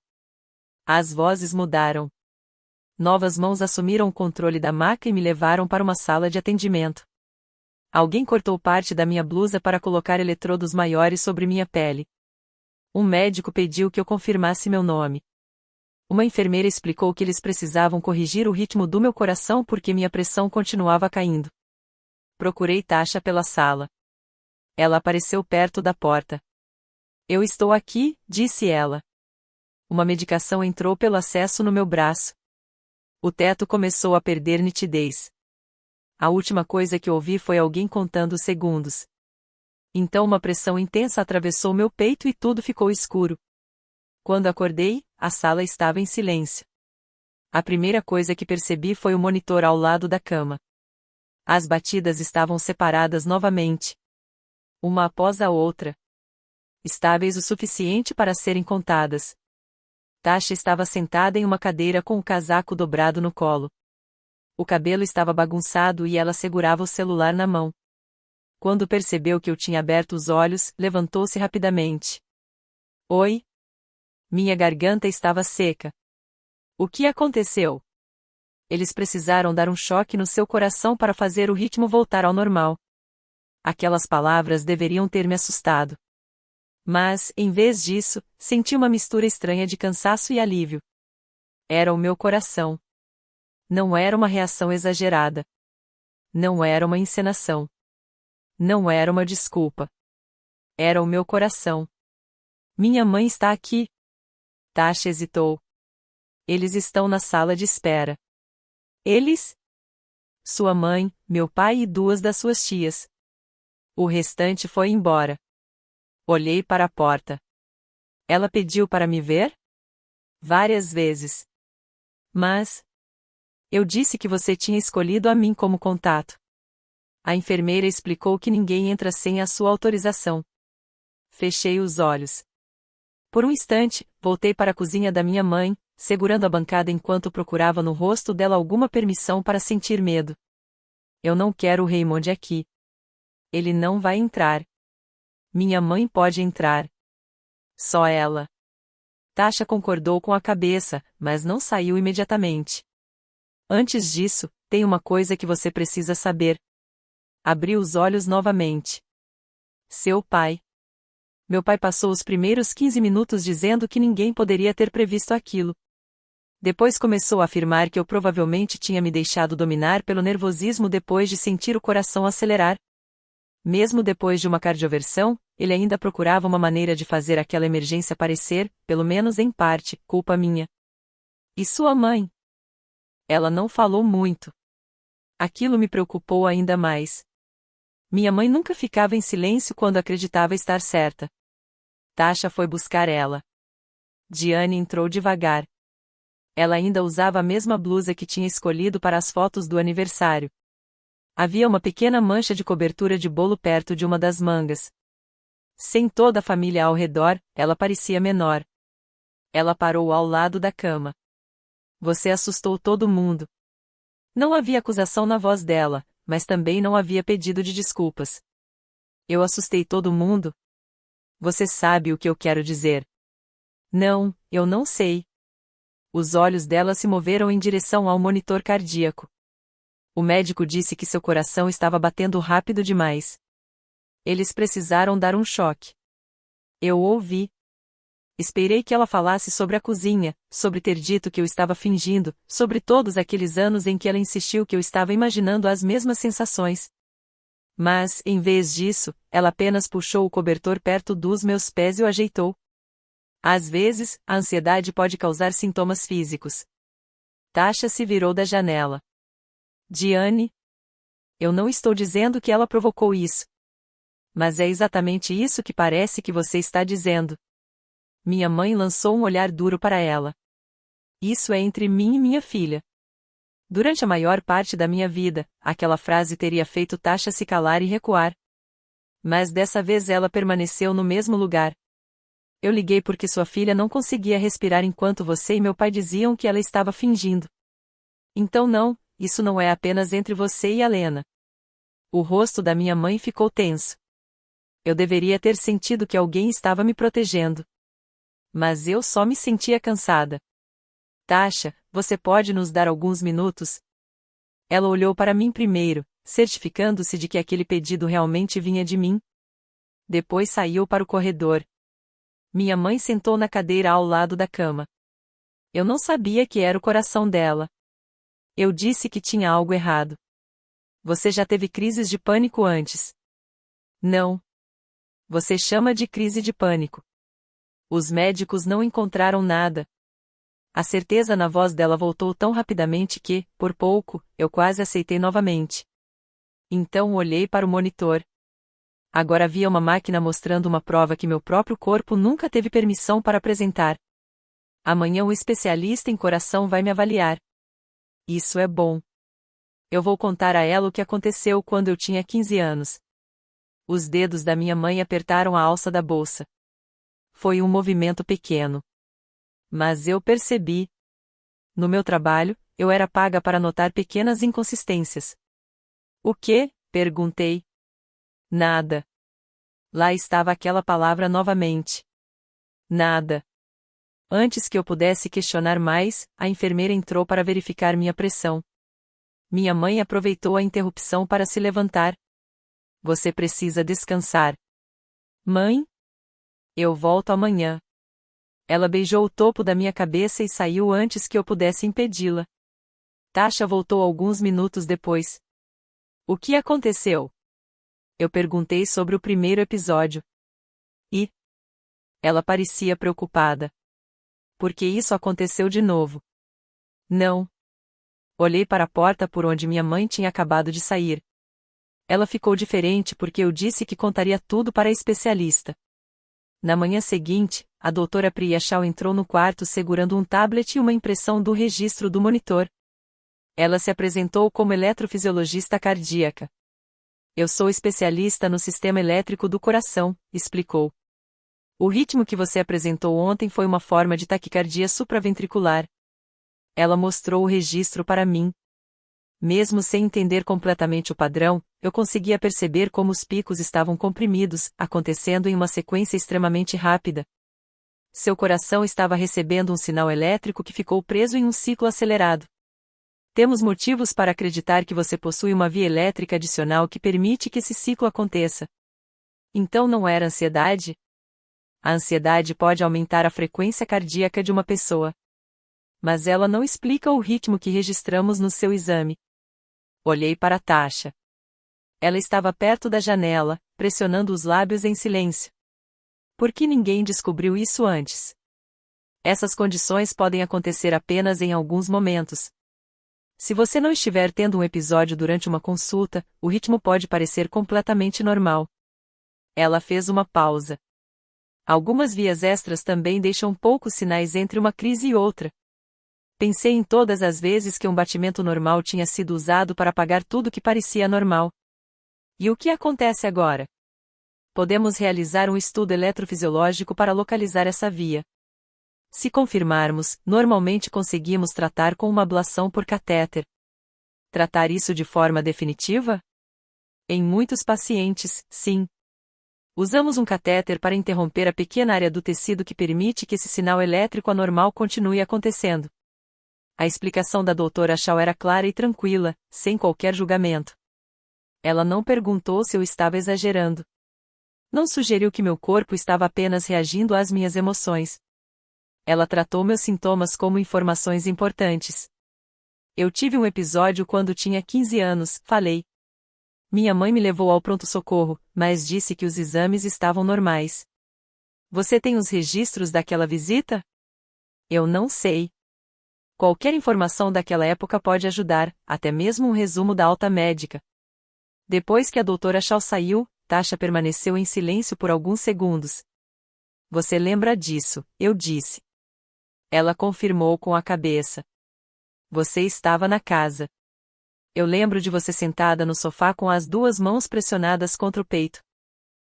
A: As vozes mudaram. Novas mãos assumiram o controle da maca e me levaram para uma sala de atendimento. Alguém cortou parte da minha blusa para colocar eletrodos maiores sobre minha pele. Um médico pediu que eu confirmasse meu nome. Uma enfermeira explicou que eles precisavam corrigir o ritmo do meu coração porque minha pressão continuava caindo. Procurei Tasha pela sala. Ela apareceu perto da porta. Eu estou aqui, disse ela. Uma medicação entrou pelo acesso no meu braço. O teto começou a perder nitidez. A última coisa que ouvi foi alguém contando os segundos. Então uma pressão intensa atravessou meu peito e tudo ficou escuro. Quando acordei, a sala estava em silêncio. A primeira coisa que percebi foi o monitor ao lado da cama. As batidas estavam separadas novamente. Uma após a outra. Estáveis o suficiente para serem contadas. Tasha estava sentada em uma cadeira com o casaco dobrado no colo. O cabelo estava bagunçado e ela segurava o celular na mão. Quando percebeu que eu tinha aberto os olhos, levantou-se rapidamente. Oi? Minha garganta estava seca. O que aconteceu? Eles precisaram dar um choque no seu coração para fazer o ritmo voltar ao normal. Aquelas palavras deveriam ter me assustado. Mas, em vez disso, senti uma mistura estranha de cansaço e alívio. Era o meu coração. Não era uma reação exagerada. Não era uma encenação. Não era uma desculpa. Era o meu coração. Minha mãe está aqui. Tasha hesitou. Eles estão na sala de espera. Eles? Sua mãe, meu pai e duas das suas tias. O restante foi embora. Olhei para a porta. Ela pediu para me ver? Várias vezes. Mas... eu disse que você tinha escolhido a mim como contato. A enfermeira explicou que ninguém entra sem a sua autorização. Fechei os olhos. Por um instante, voltei para a cozinha da minha mãe, segurando a bancada enquanto procurava no rosto dela alguma permissão para sentir medo. Eu não quero o Raymond aqui. Ele não vai entrar. Minha mãe pode entrar. Só ela. Tasha concordou com a cabeça, mas não saiu imediatamente. Antes disso, tem uma coisa que você precisa saber. Abri os olhos novamente. Seu pai. Meu pai passou os primeiros 15 minutos dizendo que ninguém poderia ter previsto aquilo. Depois começou a afirmar que eu provavelmente tinha me deixado dominar pelo nervosismo depois de sentir o coração acelerar. Mesmo depois de uma cardioversão, ele ainda procurava uma maneira de fazer aquela emergência parecer, pelo menos em parte, culpa minha. E sua mãe? Ela não falou muito. Aquilo me preocupou ainda mais. Minha mãe nunca ficava em silêncio quando acreditava estar certa. Tasha foi buscar ela. Diane entrou devagar. Ela ainda usava a mesma blusa que tinha escolhido para as fotos do aniversário. Havia uma pequena mancha de cobertura de bolo perto de uma das mangas. Sem toda a família ao redor, ela parecia menor. Ela parou ao lado da cama. Você assustou todo mundo. Não havia acusação na voz dela, mas também não havia pedido de desculpas. Eu assustei todo mundo? Você sabe o que eu quero dizer. Não, eu não sei. Os olhos dela se moveram em direção ao monitor cardíaco. O médico disse que seu coração estava batendo rápido demais. Eles precisaram dar um choque. Eu ouvi. Esperei que ela falasse sobre a cozinha, sobre ter dito que eu estava fingindo, sobre todos aqueles anos em que ela insistiu que eu estava imaginando as mesmas sensações. Mas, em vez disso, ela apenas puxou o cobertor perto dos meus pés e o ajeitou. Às vezes, a ansiedade pode causar sintomas físicos. Tasha se virou da janela. Diane? Eu não estou dizendo que ela provocou isso. Mas é exatamente isso que parece que você está dizendo. Minha mãe lançou um olhar duro para ela. Isso é entre mim e minha filha. Durante a maior parte da minha vida, aquela frase teria feito Tasha se calar e recuar. Mas dessa vez ela permaneceu no mesmo lugar. Eu liguei porque sua filha não conseguia respirar enquanto você e meu pai diziam que ela estava fingindo. Então não, isso não é apenas entre você e a Lena. O rosto da minha mãe ficou tenso. Eu deveria ter sentido que alguém estava me protegendo. Mas eu só me sentia cansada. Tasha, você pode nos dar alguns minutos? Ela olhou para mim primeiro, certificando-se de que aquele pedido realmente vinha de mim. Depois saiu para o corredor. Minha mãe sentou na cadeira ao lado da cama. Eu não sabia que era o coração dela. Eu disse que tinha algo errado. Você já teve crises de pânico antes? Não. Você chama de crise de pânico. Os médicos não encontraram nada. A certeza na voz dela voltou tão rapidamente que, por pouco, eu quase aceitei novamente. Então olhei para o monitor. Agora havia uma máquina mostrando uma prova que meu próprio corpo nunca teve permissão para apresentar. Amanhã um especialista em coração vai me avaliar. Isso é bom. Eu vou contar a ela o que aconteceu quando eu tinha 15 anos. Os dedos da minha mãe apertaram a alça da bolsa. Foi um movimento pequeno. Mas eu percebi. No meu trabalho, eu era paga para notar pequenas inconsistências. O quê? Perguntei. Nada. Lá estava aquela palavra novamente. Nada. Antes que eu pudesse questionar mais, a enfermeira entrou para verificar minha pressão. Minha mãe aproveitou a interrupção para se levantar. Você precisa descansar. Mãe? Eu volto amanhã. Ela beijou o topo da minha cabeça e saiu antes que eu pudesse impedi-la. Tasha voltou alguns minutos depois. O que aconteceu? Eu perguntei sobre o primeiro episódio. E? Ela parecia preocupada. Por que isso aconteceu de novo? Não. Olhei para a porta por onde minha mãe tinha acabado de sair. Ela ficou diferente porque eu disse que contaria tudo para a especialista. Na manhã seguinte, a doutora Priya Shaw entrou no quarto segurando um tablet e uma impressão do registro do monitor. Ela se apresentou como eletrofisiologista cardíaca. Eu sou especialista no sistema elétrico do coração, explicou. O ritmo que você apresentou ontem foi uma forma de taquicardia supraventricular. Ela mostrou o registro para mim. Mesmo sem entender completamente o padrão, eu conseguia perceber como os picos estavam comprimidos, acontecendo em uma sequência extremamente rápida. Seu coração estava recebendo um sinal elétrico que ficou preso em um ciclo acelerado. Temos motivos para acreditar que você possui uma via elétrica adicional que permite que esse ciclo aconteça. Então não era ansiedade? A ansiedade pode aumentar a frequência cardíaca de uma pessoa. Mas ela não explica o ritmo que registramos no seu exame. Olhei para Tasha. Ela estava perto da janela, pressionando os lábios em silêncio. Por que ninguém descobriu isso antes? Essas condições podem acontecer apenas em alguns momentos. Se você não estiver tendo um episódio durante uma consulta, o ritmo pode parecer completamente normal. Ela fez uma pausa. Algumas vias extras também deixam poucos sinais entre uma crise e outra. Pensei em todas as vezes que um batimento normal tinha sido usado para apagar tudo que parecia normal. E o que acontece agora? Podemos realizar um estudo eletrofisiológico para localizar essa via. Se confirmarmos, normalmente conseguimos tratar com uma ablação por catéter. Tratar isso de forma definitiva? Em muitos pacientes, sim. Usamos um catéter para interromper a pequena área do tecido que permite que esse sinal elétrico anormal continue acontecendo. A explicação da doutora Shaw era clara e tranquila, sem qualquer julgamento. Ela não perguntou se eu estava exagerando. Não sugeriu que meu corpo estava apenas reagindo às minhas emoções. Ela tratou meus sintomas como informações importantes. Eu tive um episódio quando tinha 15 anos, falei. Minha mãe me levou ao pronto-socorro, mas disse que os exames estavam normais. Você tem os registros daquela visita? Eu não sei. Qualquer informação daquela época pode ajudar, até mesmo um resumo da alta médica. Depois que a doutora Shaw saiu, Tasha permaneceu em silêncio por alguns segundos. Você lembra disso, eu disse. Ela confirmou com a cabeça. Você estava na casa. Eu lembro de você sentada no sofá com as duas mãos pressionadas contra o peito.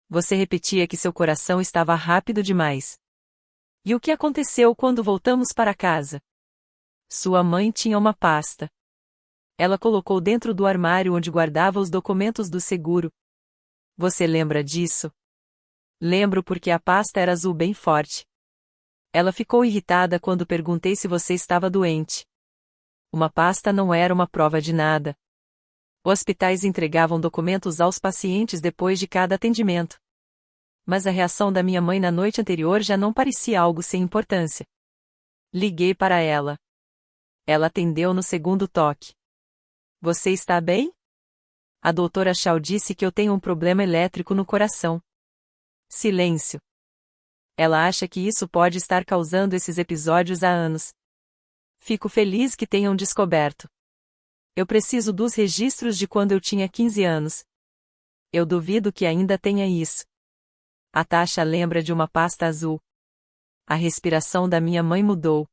A: Você repetia que seu coração estava rápido demais. E o que aconteceu quando voltamos para casa? Sua mãe tinha uma pasta. Ela colocou dentro do armário onde guardava os documentos do seguro. Você lembra disso? Lembro porque a pasta era azul bem forte. Ela ficou irritada quando perguntei se você estava doente. Uma pasta não era uma prova de nada. Hospitais entregavam documentos aos pacientes depois de cada atendimento. Mas a reação da minha mãe na noite anterior já não parecia algo sem importância. Liguei para ela. Ela atendeu no segundo toque. Você está bem? A doutora Shaw disse que eu tenho um problema elétrico no coração. Silêncio. Ela acha que isso pode estar causando esses episódios há anos. Fico feliz que tenham descoberto. Eu preciso dos registros de quando eu tinha 15 anos. Eu duvido que ainda tenha isso. A Tasha lembra de uma pasta azul. A respiração da minha mãe mudou.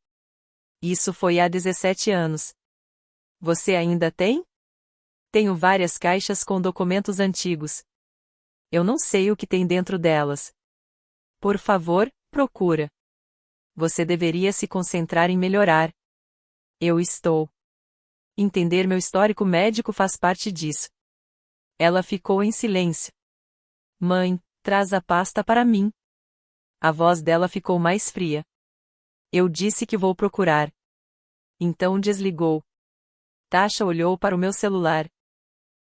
A: Isso foi há 17 anos. Você ainda tem? Tenho várias caixas com documentos antigos. Eu não sei o que tem dentro delas. Por favor, procura. Você deveria se concentrar em melhorar. Eu estou. Entender meu histórico médico faz parte disso. Ela ficou em silêncio. Mãe, traz a pasta para mim. A voz dela ficou mais fria. Eu disse que vou procurar. Então desligou. Tasha olhou para o meu celular.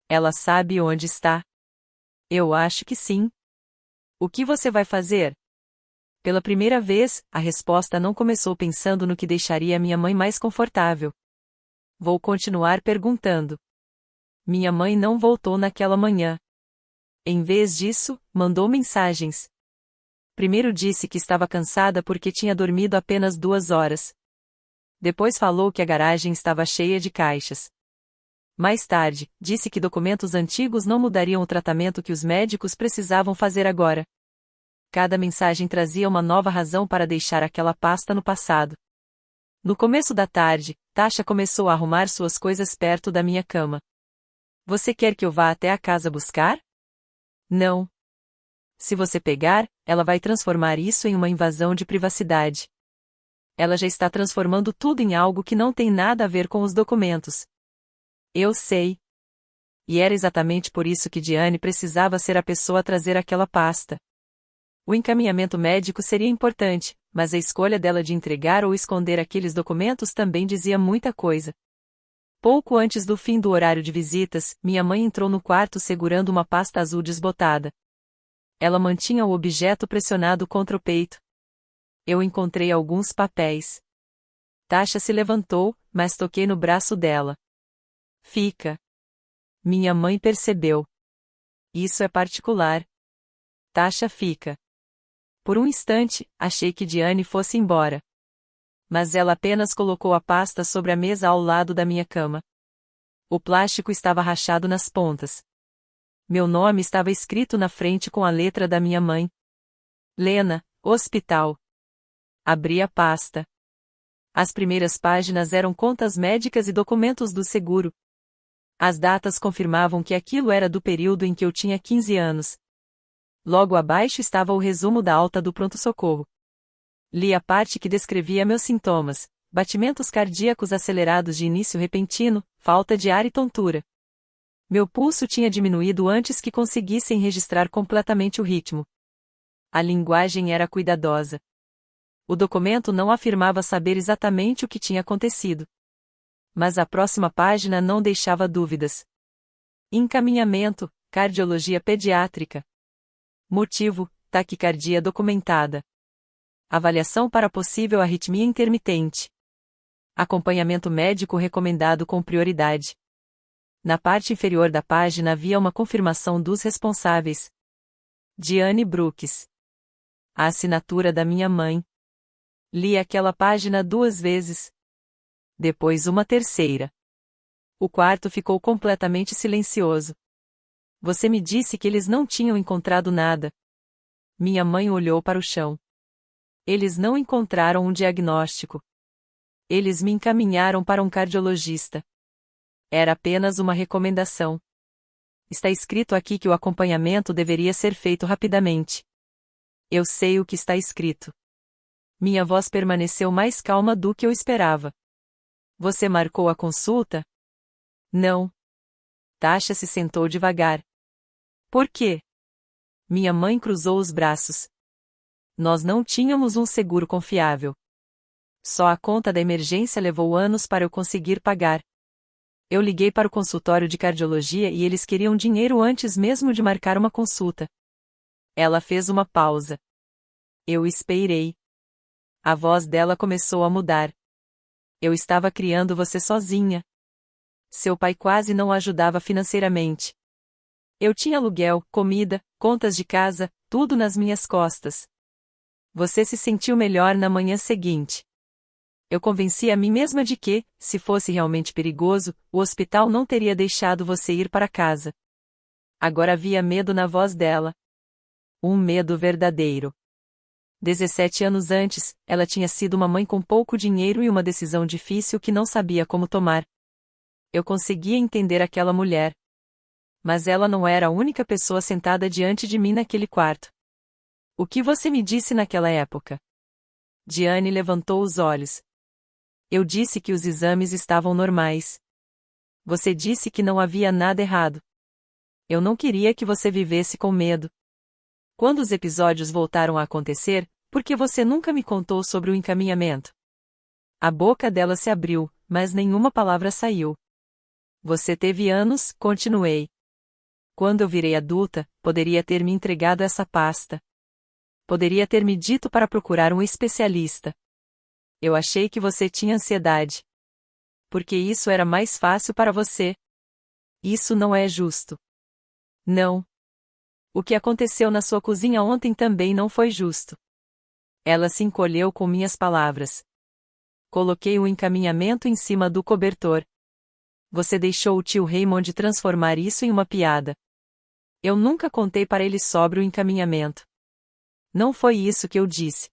A: Ela sabe onde está? Eu acho que sim. O que você vai fazer? Pela primeira vez, a resposta não começou pensando no que deixaria minha mãe mais confortável. Vou continuar perguntando. Minha mãe não voltou naquela manhã. Em vez disso, mandou mensagens. Primeiro disse que estava cansada porque tinha dormido apenas 2 horas. Depois falou que a garagem estava cheia de caixas. Mais tarde, disse que documentos antigos não mudariam o tratamento que os médicos precisavam fazer agora. Cada mensagem trazia uma nova razão para deixar aquela pasta no passado. No começo da tarde, Tasha começou a arrumar suas coisas perto da minha cama. Você quer que eu vá até a casa buscar? Não. Se você pegar, ela vai transformar isso em uma invasão de privacidade. Ela já está transformando tudo em algo que não tem nada a ver com os documentos. Eu sei. E era exatamente por isso que Diane precisava ser a pessoa a trazer aquela pasta. O encaminhamento médico seria importante, mas a escolha dela de entregar ou esconder aqueles documentos também dizia muita coisa. Pouco antes do fim do horário de visitas, minha mãe entrou no quarto segurando uma pasta azul desbotada. Ela mantinha o objeto pressionado contra o peito. Eu encontrei alguns papéis. Tasha se levantou, mas toquei no braço dela. Fica. Minha mãe percebeu. Isso é particular. Tasha fica. Por um instante, achei que Diane fosse embora. Mas ela apenas colocou a pasta sobre a mesa ao lado da minha cama. O plástico estava rachado nas pontas. Meu nome estava escrito na frente com a letra da minha mãe. Lena, hospital. Abri a pasta. As primeiras páginas eram contas médicas e documentos do seguro. As datas confirmavam que aquilo era do período em que eu tinha 15 anos. Logo abaixo estava o resumo da alta do pronto-socorro. Li a parte que descrevia meus sintomas: batimentos cardíacos acelerados de início repentino, falta de ar e tontura. Meu pulso tinha diminuído antes que conseguissem registrar completamente o ritmo. A linguagem era cuidadosa. O documento não afirmava saber exatamente o que tinha acontecido. Mas a próxima página não deixava dúvidas. Encaminhamento, cardiologia pediátrica. Motivo, taquicardia documentada. Avaliação para possível arritmia intermitente. Acompanhamento médico recomendado com prioridade. Na parte inferior da página havia uma confirmação dos responsáveis. Diane Brooks. A assinatura da minha mãe. Li aquela página 2 vezes. Depois uma terceira. O quarto ficou completamente silencioso. Você me disse que eles não tinham encontrado nada. Minha mãe olhou para o chão. Eles não encontraram um diagnóstico. Eles me encaminharam para um cardiologista. Era apenas uma recomendação. Está escrito aqui que o acompanhamento deveria ser feito rapidamente. Eu sei o que está escrito. Minha voz permaneceu mais calma do que eu esperava. Você marcou a consulta? Não. Tasha se sentou devagar. Por quê? Minha mãe cruzou os braços. Nós não tínhamos um seguro confiável. Só a conta da emergência levou anos para eu conseguir pagar. Eu liguei para o consultório de cardiologia e eles queriam dinheiro antes mesmo de marcar uma consulta. Ela fez uma pausa. Eu esperei. A voz dela começou a mudar. Eu estava criando você sozinha. Seu pai quase não ajudava financeiramente. Eu tinha aluguel, comida, contas de casa, tudo nas minhas costas. Você se sentiu melhor na manhã seguinte. Eu convenci a mim mesma de que, se fosse realmente perigoso, o hospital não teria deixado você ir para casa. Agora havia medo na voz dela. Um medo verdadeiro. 17 anos antes, ela tinha sido uma mãe com pouco dinheiro e uma decisão difícil que não sabia como tomar. Eu conseguia entender aquela mulher. Mas ela não era a única pessoa sentada diante de mim naquele quarto. O que você me disse naquela época? Diane levantou os olhos. Eu disse que os exames estavam normais. Você disse que não havia nada errado. Eu não queria que você vivesse com medo. Quando os episódios voltaram a acontecer, por que você nunca me contou sobre o encaminhamento? A boca dela se abriu, mas nenhuma palavra saiu. Você teve anos, continuei. Quando eu virei adulta, poderia ter me entregado essa pasta. Poderia ter me dito para procurar um especialista. Eu achei que você tinha ansiedade. Porque isso era mais fácil para você. Isso não é justo. Não. O que aconteceu na sua cozinha ontem também não foi justo. Ela se encolheu com minhas palavras. Coloquei o encaminhamento em cima do cobertor. Você deixou o tio Raymond transformar isso em uma piada. Eu nunca contei para ele sobre o encaminhamento. Não foi isso que eu disse.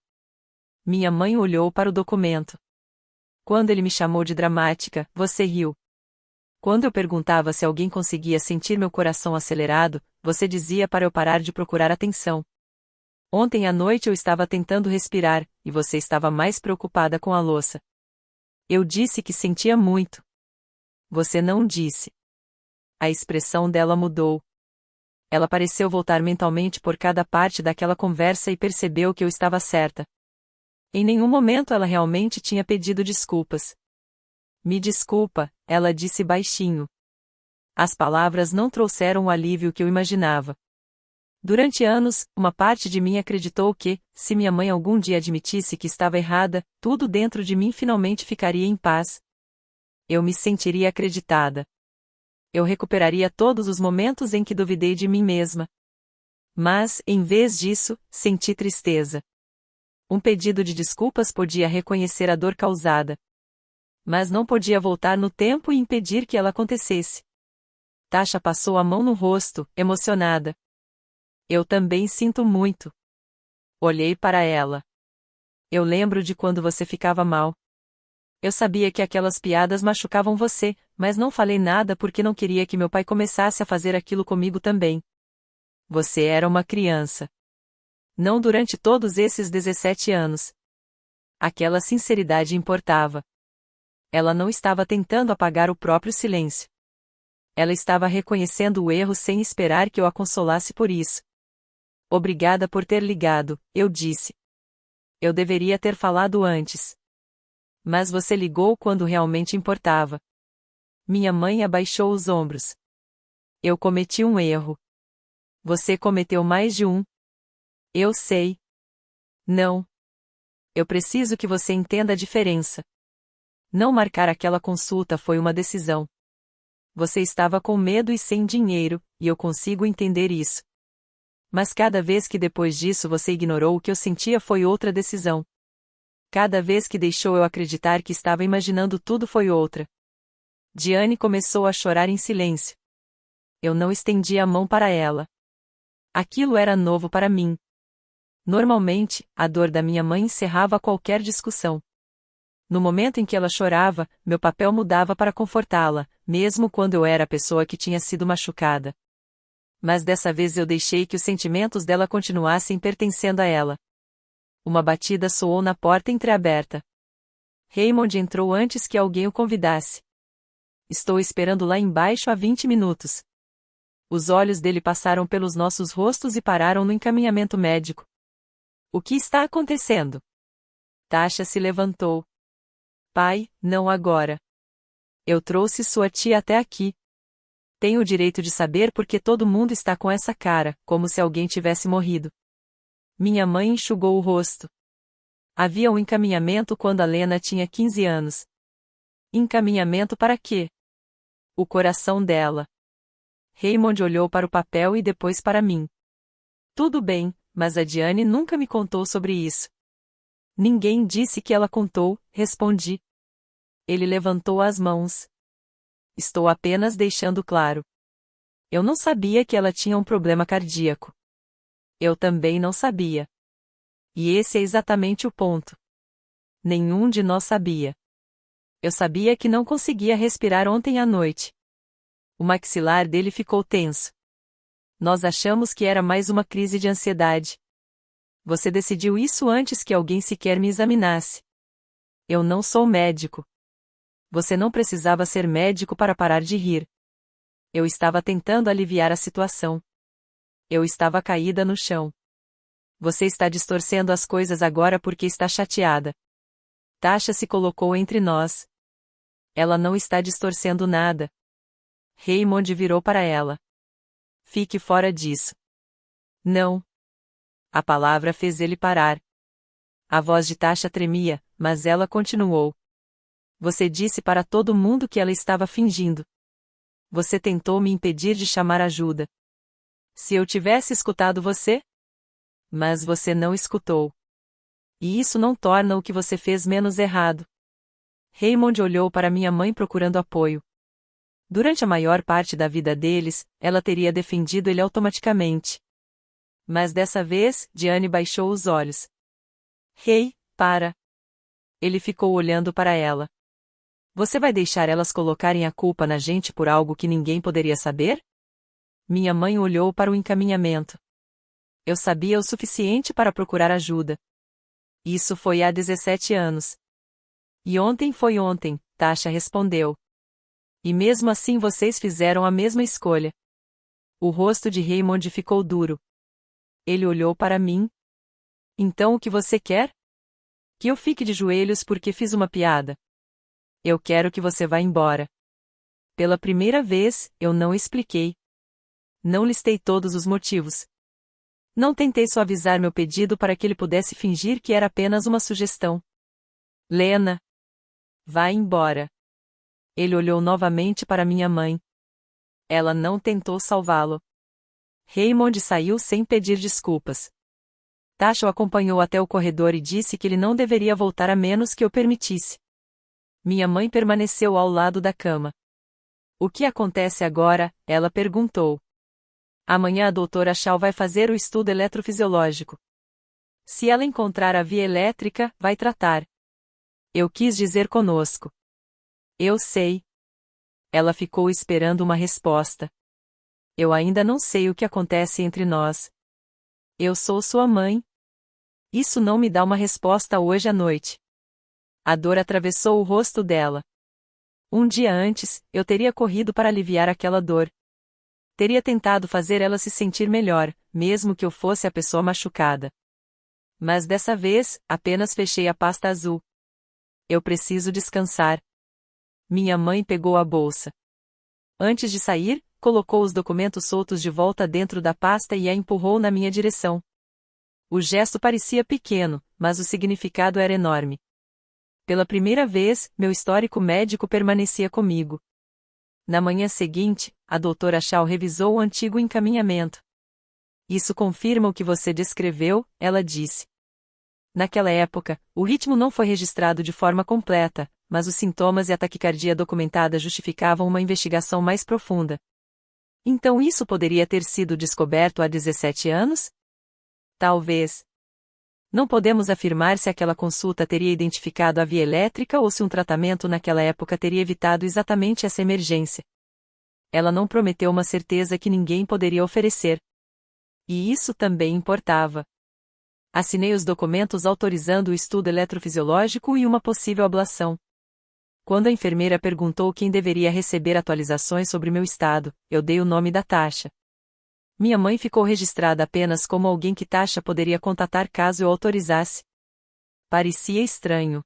A: Minha mãe olhou para o documento. Quando ele me chamou de dramática, você riu. Quando eu perguntava se alguém conseguia sentir meu coração acelerado, você dizia para eu parar de procurar atenção. Ontem à noite eu estava tentando respirar, e você estava mais preocupada com a louça. Eu disse que sentia muito. Você não disse. A expressão dela mudou. Ela pareceu voltar mentalmente por cada parte daquela conversa e percebeu que eu estava certa. Em nenhum momento ela realmente tinha pedido desculpas. Me desculpa, ela disse baixinho. As palavras não trouxeram o alívio que eu imaginava. Durante anos, uma parte de mim acreditou que, se minha mãe algum dia admitisse que estava errada, tudo dentro de mim finalmente ficaria em paz. Eu me sentiria acreditada. Eu recuperaria todos os momentos em que duvidei de mim mesma. Mas, em vez disso, senti tristeza. Um pedido de desculpas podia reconhecer a dor causada. Mas não podia voltar no tempo e impedir que ela acontecesse. Tasha passou a mão no rosto, emocionada. Eu também sinto muito. Olhei para ela. Eu lembro de quando você ficava mal. Eu sabia que aquelas piadas machucavam você, mas não falei nada porque não queria que meu pai começasse a fazer aquilo comigo também. Você era uma criança. Não durante todos esses 17 anos. Aquela sinceridade importava. Ela não estava tentando apagar o próprio silêncio. Ela estava reconhecendo o erro sem esperar que eu a consolasse por isso. Obrigada por ter ligado, eu disse. Eu deveria ter falado antes. Mas você ligou quando realmente importava. Minha mãe abaixou os ombros. Eu cometi um erro. Você cometeu mais de um. Eu sei. Não. Eu preciso que você entenda a diferença. Não marcar aquela consulta foi uma decisão. Você estava com medo e sem dinheiro, e eu consigo entender isso. Mas cada vez que depois disso você ignorou o que eu sentia foi outra decisão. Cada vez que deixou eu acreditar que estava imaginando tudo foi outra. Diane começou a chorar em silêncio. Eu não estendi a mão para ela. Aquilo era novo para mim. Normalmente, a dor da minha mãe encerrava qualquer discussão. No momento em que ela chorava, meu papel mudava para confortá-la, mesmo quando eu era a pessoa que tinha sido machucada. Mas dessa vez eu deixei que os sentimentos dela continuassem pertencendo a ela. Uma batida soou na porta entreaberta. Raymond entrou antes que alguém o convidasse. Estou esperando lá embaixo há 20 minutos. Os olhos dele passaram pelos nossos rostos e pararam no encaminhamento médico. O que está acontecendo? Tasha se levantou. Pai, não agora. Eu trouxe sua tia até aqui. Tenho o direito de saber por que todo mundo está com essa cara, como se alguém tivesse morrido. Minha mãe enxugou o rosto. Havia um encaminhamento quando a Lena tinha 15 anos. Encaminhamento para quê? O coração dela. Raymond olhou para o papel e depois para mim. Tudo bem, mas a Diane nunca me contou sobre isso. Ninguém disse que ela contou, respondi. Ele levantou as mãos. Estou apenas deixando claro. Eu não sabia que ela tinha um problema cardíaco. Eu também não sabia. E esse é exatamente o ponto. Nenhum de nós sabia. Eu sabia que não conseguia respirar ontem à noite. O maxilar dele ficou tenso. Nós achamos que era mais uma crise de ansiedade. Você decidiu isso antes que alguém sequer me examinasse. Eu não sou médico. Você não precisava ser médico para parar de rir. Eu estava tentando aliviar a situação. Eu estava caída no chão. Você está distorcendo as coisas agora porque está chateada. Tasha se colocou entre nós. Ela não está distorcendo nada. Raymond virou para ela. Fique fora disso. Não. A palavra fez ele parar. A voz de Tasha tremia, mas ela continuou. Você disse para todo mundo que ela estava fingindo. Você tentou me impedir de chamar ajuda. Se eu tivesse escutado você? Mas você não escutou. E isso não torna o que você fez menos errado. Raymond olhou para minha mãe procurando apoio. Durante a maior parte da vida deles, ela teria defendido ele automaticamente. Mas dessa vez, Diane baixou os olhos. Hey, para. Ele ficou olhando para ela. Você vai deixar elas colocarem a culpa na gente por algo que ninguém poderia saber? Minha mãe olhou para o encaminhamento. Eu sabia o suficiente para procurar ajuda. Isso foi há 17 anos. E ontem foi ontem, Tasha respondeu. E mesmo assim vocês fizeram a mesma escolha. O rosto de Raymond ficou duro. Ele olhou para mim. Então o que você quer? Que eu fique de joelhos porque fiz uma piada. Eu quero que você vá embora. Pela primeira vez, eu não expliquei. Não listei todos os motivos. Não tentei suavizar meu pedido para que ele pudesse fingir que era apenas uma sugestão. Lena. Vá embora. Ele olhou novamente para minha mãe. Ela não tentou salvá-lo. Raymond saiu sem pedir desculpas. Tasha o acompanhou até o corredor e disse que ele não deveria voltar a menos que eu permitisse. Minha mãe permaneceu ao lado da cama. O que acontece agora? Ela perguntou. Amanhã a doutora Shaw vai fazer o estudo eletrofisiológico. Se ela encontrar a via elétrica, vai tratar. Eu quis dizer conosco. Eu sei. Ela ficou esperando uma resposta. Eu ainda não sei o que acontece entre nós. Eu sou sua mãe. Isso não me dá uma resposta hoje à noite. A dor atravessou o rosto dela. Um dia antes, eu teria corrido para aliviar aquela dor. Teria tentado fazer ela se sentir melhor, mesmo que eu fosse a pessoa machucada. Mas dessa vez, apenas fechei a pasta azul. Eu preciso descansar. Minha mãe pegou a bolsa. Antes de sair, colocou os documentos soltos de volta dentro da pasta e a empurrou na minha direção. O gesto parecia pequeno, mas o significado era enorme. Pela primeira vez, meu histórico médico permanecia comigo. Na manhã seguinte, a doutora Shaw revisou o antigo encaminhamento. Isso confirma o que você descreveu, ela disse. Naquela época, o ritmo não foi registrado de forma completa, mas os sintomas e a taquicardia documentada justificavam uma investigação mais profunda. Então isso poderia ter sido descoberto há 17 anos? Talvez. Não podemos afirmar se aquela consulta teria identificado a via elétrica ou se um tratamento naquela época teria evitado exatamente essa emergência. Ela não prometeu uma certeza que ninguém poderia oferecer. E isso também importava. Assinei os documentos autorizando o estudo eletrofisiológico e uma possível ablação. Quando a enfermeira perguntou quem deveria receber atualizações sobre meu estado, eu dei o nome da Tasha. Minha mãe ficou registrada apenas como alguém que Tasha poderia contatar caso eu autorizasse. Parecia estranho.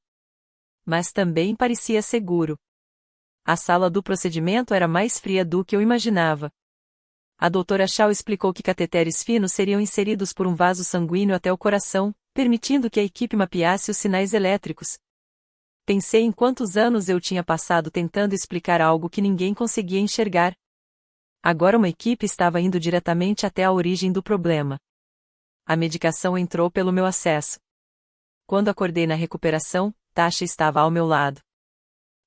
A: Mas também parecia seguro. A sala do procedimento era mais fria do que eu imaginava. A doutora Shaw explicou que cateteres finos seriam inseridos por um vaso sanguíneo até o coração, permitindo que a equipe mapeasse os sinais elétricos. Pensei em quantos anos eu tinha passado tentando explicar algo que ninguém conseguia enxergar. Agora uma equipe estava indo diretamente até a origem do problema. A medicação entrou pelo meu acesso. Quando acordei na recuperação, Tasha estava ao meu lado.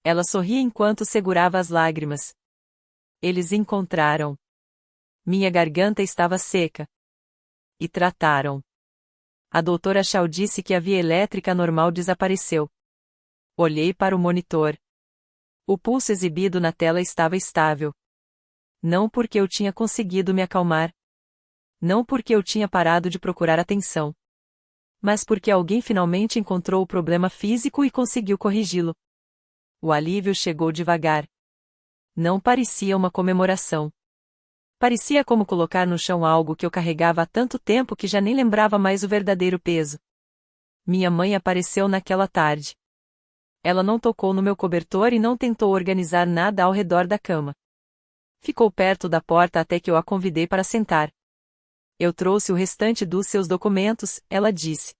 A: Ela sorria enquanto segurava as lágrimas. Eles encontraram. Minha garganta estava seca. E trataram. A doutora Shaw disse que a via elétrica normal desapareceu. Olhei para o monitor. O pulso exibido na tela estava estável. Não porque eu tinha conseguido me acalmar. Não porque eu tinha parado de procurar atenção. Mas porque alguém finalmente encontrou o problema físico e conseguiu corrigi-lo. O alívio chegou devagar. Não parecia uma comemoração. Parecia como colocar no chão algo que eu carregava há tanto tempo que já nem lembrava mais o verdadeiro peso. Minha mãe apareceu naquela tarde. Ela não tocou no meu cobertor e não tentou organizar nada ao redor da cama. Ficou perto da porta até que eu a convidei para sentar. Eu trouxe o restante dos seus documentos, ela disse.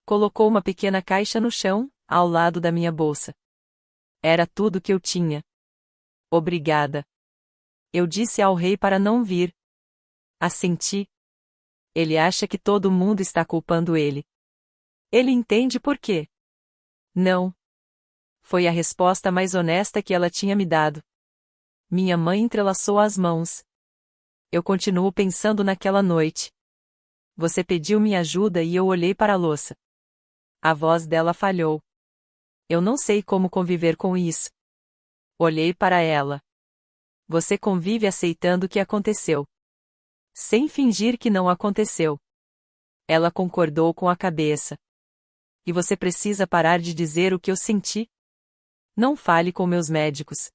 A: Colocou uma pequena caixa no chão, ao lado da minha bolsa. Era tudo que eu tinha. Obrigada. Eu disse ao rei para não vir. Assenti. Ele acha que todo mundo está culpando ele. Ele entende por quê? Não. Foi a resposta mais honesta que ela tinha me dado. Minha mãe entrelaçou as mãos. Eu continuo pensando naquela noite. Você pediu minha ajuda e eu olhei para a louça. A voz dela falhou. Eu não sei como conviver com isso. Olhei para ela. Você convive aceitando o que aconteceu. Sem fingir que não aconteceu. Ela concordou com a cabeça. E você precisa parar de dizer o que eu senti? Não fale com meus médicos.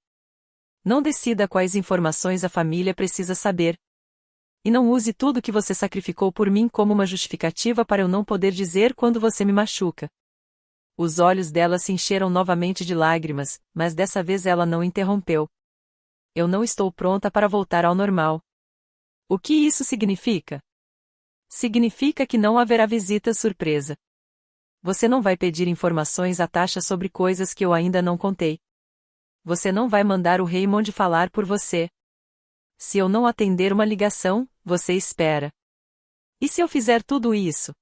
A: Não decida quais informações a família precisa saber. E não use tudo que você sacrificou por mim como uma justificativa para eu não poder dizer quando você me machuca. Os olhos dela se encheram novamente de lágrimas, mas dessa vez ela não interrompeu. Eu não estou pronta para voltar ao normal. O que isso significa? Significa que não haverá visita surpresa. Você não vai pedir informações à Tasha sobre coisas que eu ainda não contei. Você não vai mandar o Raymond falar por você. Se eu não atender uma ligação, você espera. E se eu fizer tudo isso?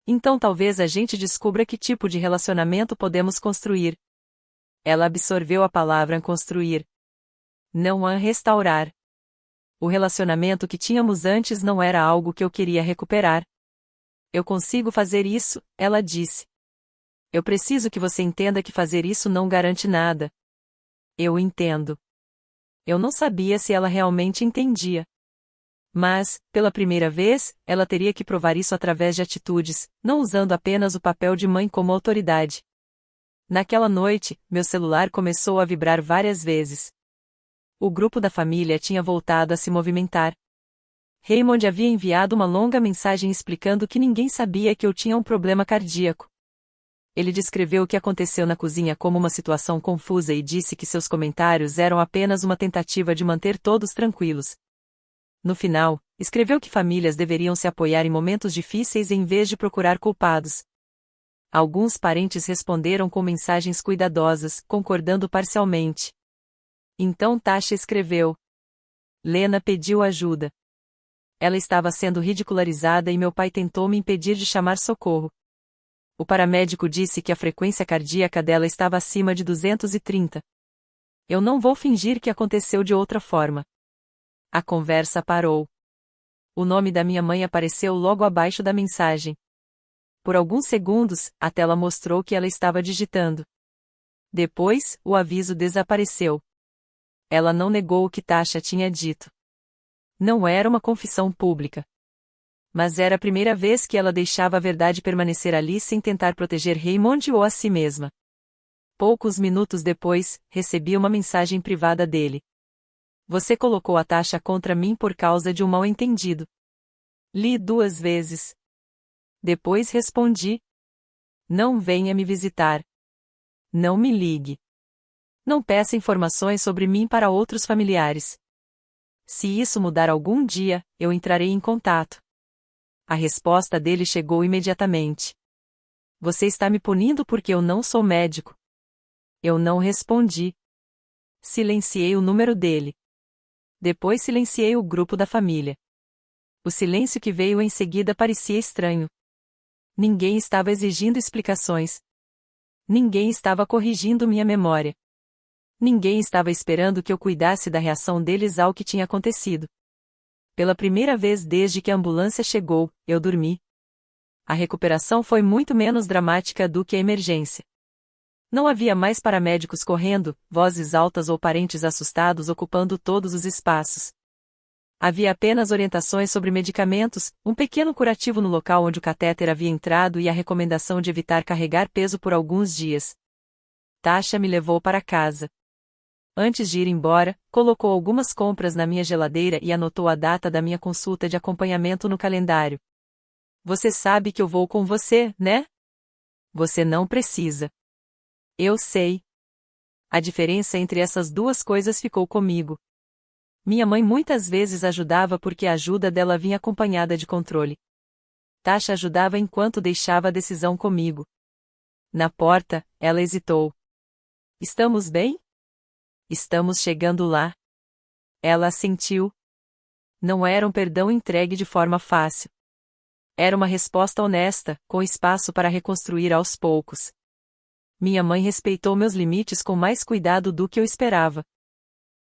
A: Então talvez a gente descubra que tipo de relacionamento podemos construir. Ela absorveu a palavra construir. Não a restaurar. O relacionamento que tínhamos antes não era algo que eu queria recuperar. Eu consigo fazer isso, ela disse. Eu preciso que você entenda que fazer isso não garante nada. Eu entendo. Eu não sabia se ela realmente entendia. Mas, pela primeira vez, ela teria que provar isso através de atitudes, não usando apenas o papel de mãe como autoridade. Naquela noite, meu celular começou a vibrar várias vezes. O grupo da família tinha voltado a se movimentar. Raymond havia enviado uma longa mensagem explicando que ninguém sabia que eu tinha um problema cardíaco. Ele descreveu o que aconteceu na cozinha como uma situação confusa e disse que seus comentários eram apenas uma tentativa de manter todos tranquilos. No final, escreveu que famílias deveriam se apoiar em momentos difíceis em vez de procurar culpados. Alguns parentes responderam com mensagens cuidadosas, concordando parcialmente. Então Tasha escreveu. Lena pediu ajuda. Ela estava sendo ridicularizada e meu pai tentou me impedir de chamar socorro. O paramédico disse que a frequência cardíaca dela estava acima de 230. Eu não vou fingir que aconteceu de outra forma. A conversa parou. O nome da minha mãe apareceu logo abaixo da mensagem. Por alguns segundos, a tela mostrou que ela estava digitando. Depois, o aviso desapareceu. Ela não negou o que Tasha tinha dito. Não era uma confissão pública. Mas era a primeira vez que ela deixava a verdade permanecer ali sem tentar proteger Raymond ou a si mesma. Poucos minutos depois, recebi uma mensagem privada dele. Você colocou a Tasha contra mim por causa de um mal-entendido. Li 2 vezes. Depois respondi. Não venha me visitar. Não me ligue. Não peça informações sobre mim para outros familiares. Se isso mudar algum dia, eu entrarei em contato. A resposta dele chegou imediatamente. Você está me punindo porque eu não sou médico. Eu não respondi. Silenciei o número dele. Depois silenciei o grupo da família. O silêncio que veio em seguida parecia estranho. Ninguém estava exigindo explicações. Ninguém estava corrigindo minha memória. Ninguém estava esperando que eu cuidasse da reação deles ao que tinha acontecido. Pela primeira vez desde que a ambulância chegou, eu dormi. A recuperação foi muito menos dramática do que a emergência. Não havia mais paramédicos correndo, vozes altas ou parentes assustados ocupando todos os espaços. Havia apenas orientações sobre medicamentos, um pequeno curativo no local onde o catéter havia entrado e a recomendação de evitar carregar peso por alguns dias. Tasha me levou para casa. Antes de ir embora, colocou algumas compras na minha geladeira e anotou a data da minha consulta de acompanhamento no calendário. Você sabe que eu vou com você, né? Você não precisa. Eu sei. A diferença entre essas duas coisas ficou comigo. Minha mãe muitas vezes ajudava porque a ajuda dela vinha acompanhada de controle. Tasha ajudava enquanto deixava a decisão comigo. Na porta, ela hesitou. Estamos bem? Estamos chegando lá. Ela assentiu. Não era um perdão entregue de forma fácil. Era uma resposta honesta, com espaço para reconstruir aos poucos. Minha mãe respeitou meus limites com mais cuidado do que eu esperava.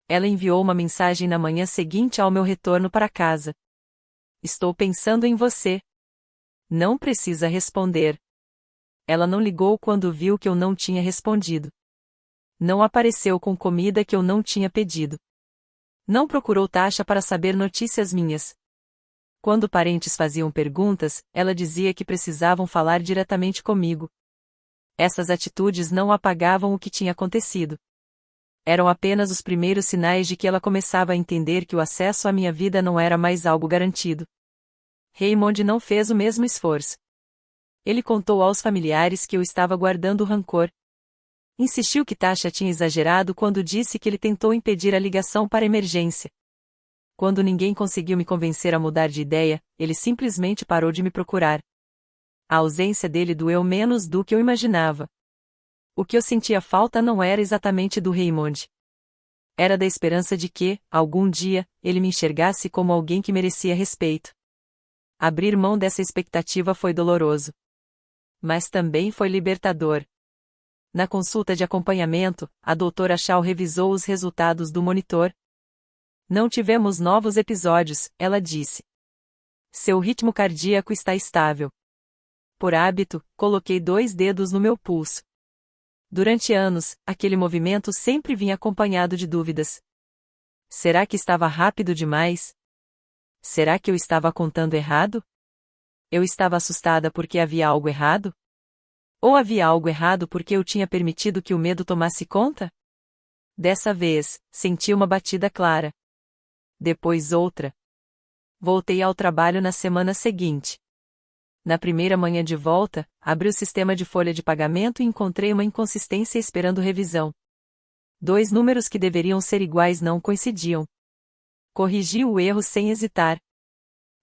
A: Ela enviou uma mensagem na manhã seguinte ao meu retorno para casa. Estou pensando em você. Não precisa responder. Ela não ligou quando viu que eu não tinha respondido. Não apareceu com comida que eu não tinha pedido. Não procurou Tasha para saber notícias minhas. Quando parentes faziam perguntas, ela dizia que precisavam falar diretamente comigo. Essas atitudes não apagavam o que tinha acontecido. Eram apenas os primeiros sinais de que ela começava a entender que o acesso à minha vida não era mais algo garantido. Raymond não fez o mesmo esforço. Ele contou aos familiares que eu estava guardando rancor. Insistiu que Tasha tinha exagerado quando disse que ele tentou impedir a ligação para emergência. Quando ninguém conseguiu me convencer a mudar de ideia, ele simplesmente parou de me procurar. A ausência dele doeu menos do que eu imaginava. O que eu sentia falta não era exatamente do Raymond. Era da esperança de que, algum dia, ele me enxergasse como alguém que merecia respeito. Abrir mão dessa expectativa foi doloroso. Mas também foi libertador. Na consulta de acompanhamento, a doutora Shaw revisou os resultados do monitor. Não tivemos novos episódios, ela disse. Seu ritmo cardíaco está estável. Por hábito, coloquei 2 dedos no meu pulso. Durante anos, aquele movimento sempre vinha acompanhado de dúvidas. Será que estava rápido demais? Será que eu estava contando errado? Eu estava assustada porque havia algo errado? Ou havia algo errado porque eu tinha permitido que o medo tomasse conta? Dessa vez, senti uma batida clara. Depois outra. Voltei ao trabalho na semana seguinte. Na primeira manhã de volta, abri o sistema de folha de pagamento e encontrei uma inconsistência esperando revisão. 2 números que deveriam ser iguais não coincidiam. Corrigi o erro sem hesitar.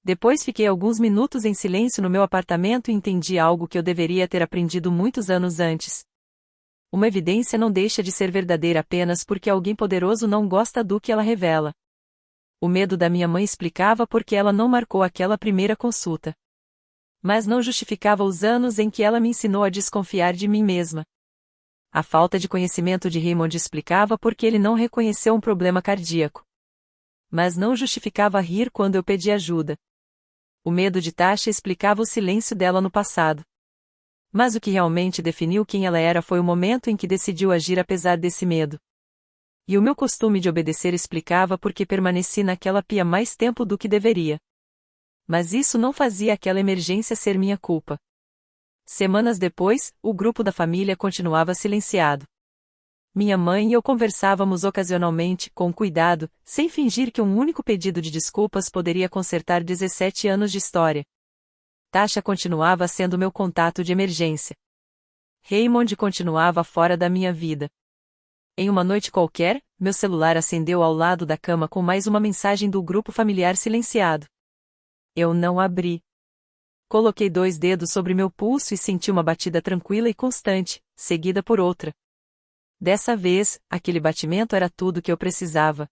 A: Depois fiquei alguns minutos em silêncio no meu apartamento e entendi algo que eu deveria ter aprendido muitos anos antes. Uma evidência não deixa de ser verdadeira apenas porque alguém poderoso não gosta do que ela revela. O medo da minha mãe explicava por que ela não marcou aquela primeira consulta. Mas não justificava os anos em que ela me ensinou a desconfiar de mim mesma. A falta de conhecimento de Raymond explicava por que ele não reconheceu um problema cardíaco. Mas não justificava rir quando eu pedi ajuda. O medo de Tasha explicava o silêncio dela no passado. Mas o que realmente definiu quem ela era foi o momento em que decidiu agir apesar desse medo. E o meu costume de obedecer explicava por que permaneci naquela pia mais tempo do que deveria. Mas isso não fazia aquela emergência ser minha culpa. Semanas depois, o grupo da família continuava silenciado. Minha mãe e eu conversávamos ocasionalmente, com cuidado, sem fingir que um único pedido de desculpas poderia consertar 17 anos de história. Tasha continuava sendo meu contato de emergência. Raymond continuava fora da minha vida. Em uma noite qualquer, meu celular acendeu ao lado da cama com mais uma mensagem do grupo familiar silenciado. Eu não abri. Coloquei 2 dedos sobre meu pulso e senti uma batida tranquila e constante, seguida por outra. Dessa vez, aquele batimento era tudo que eu precisava.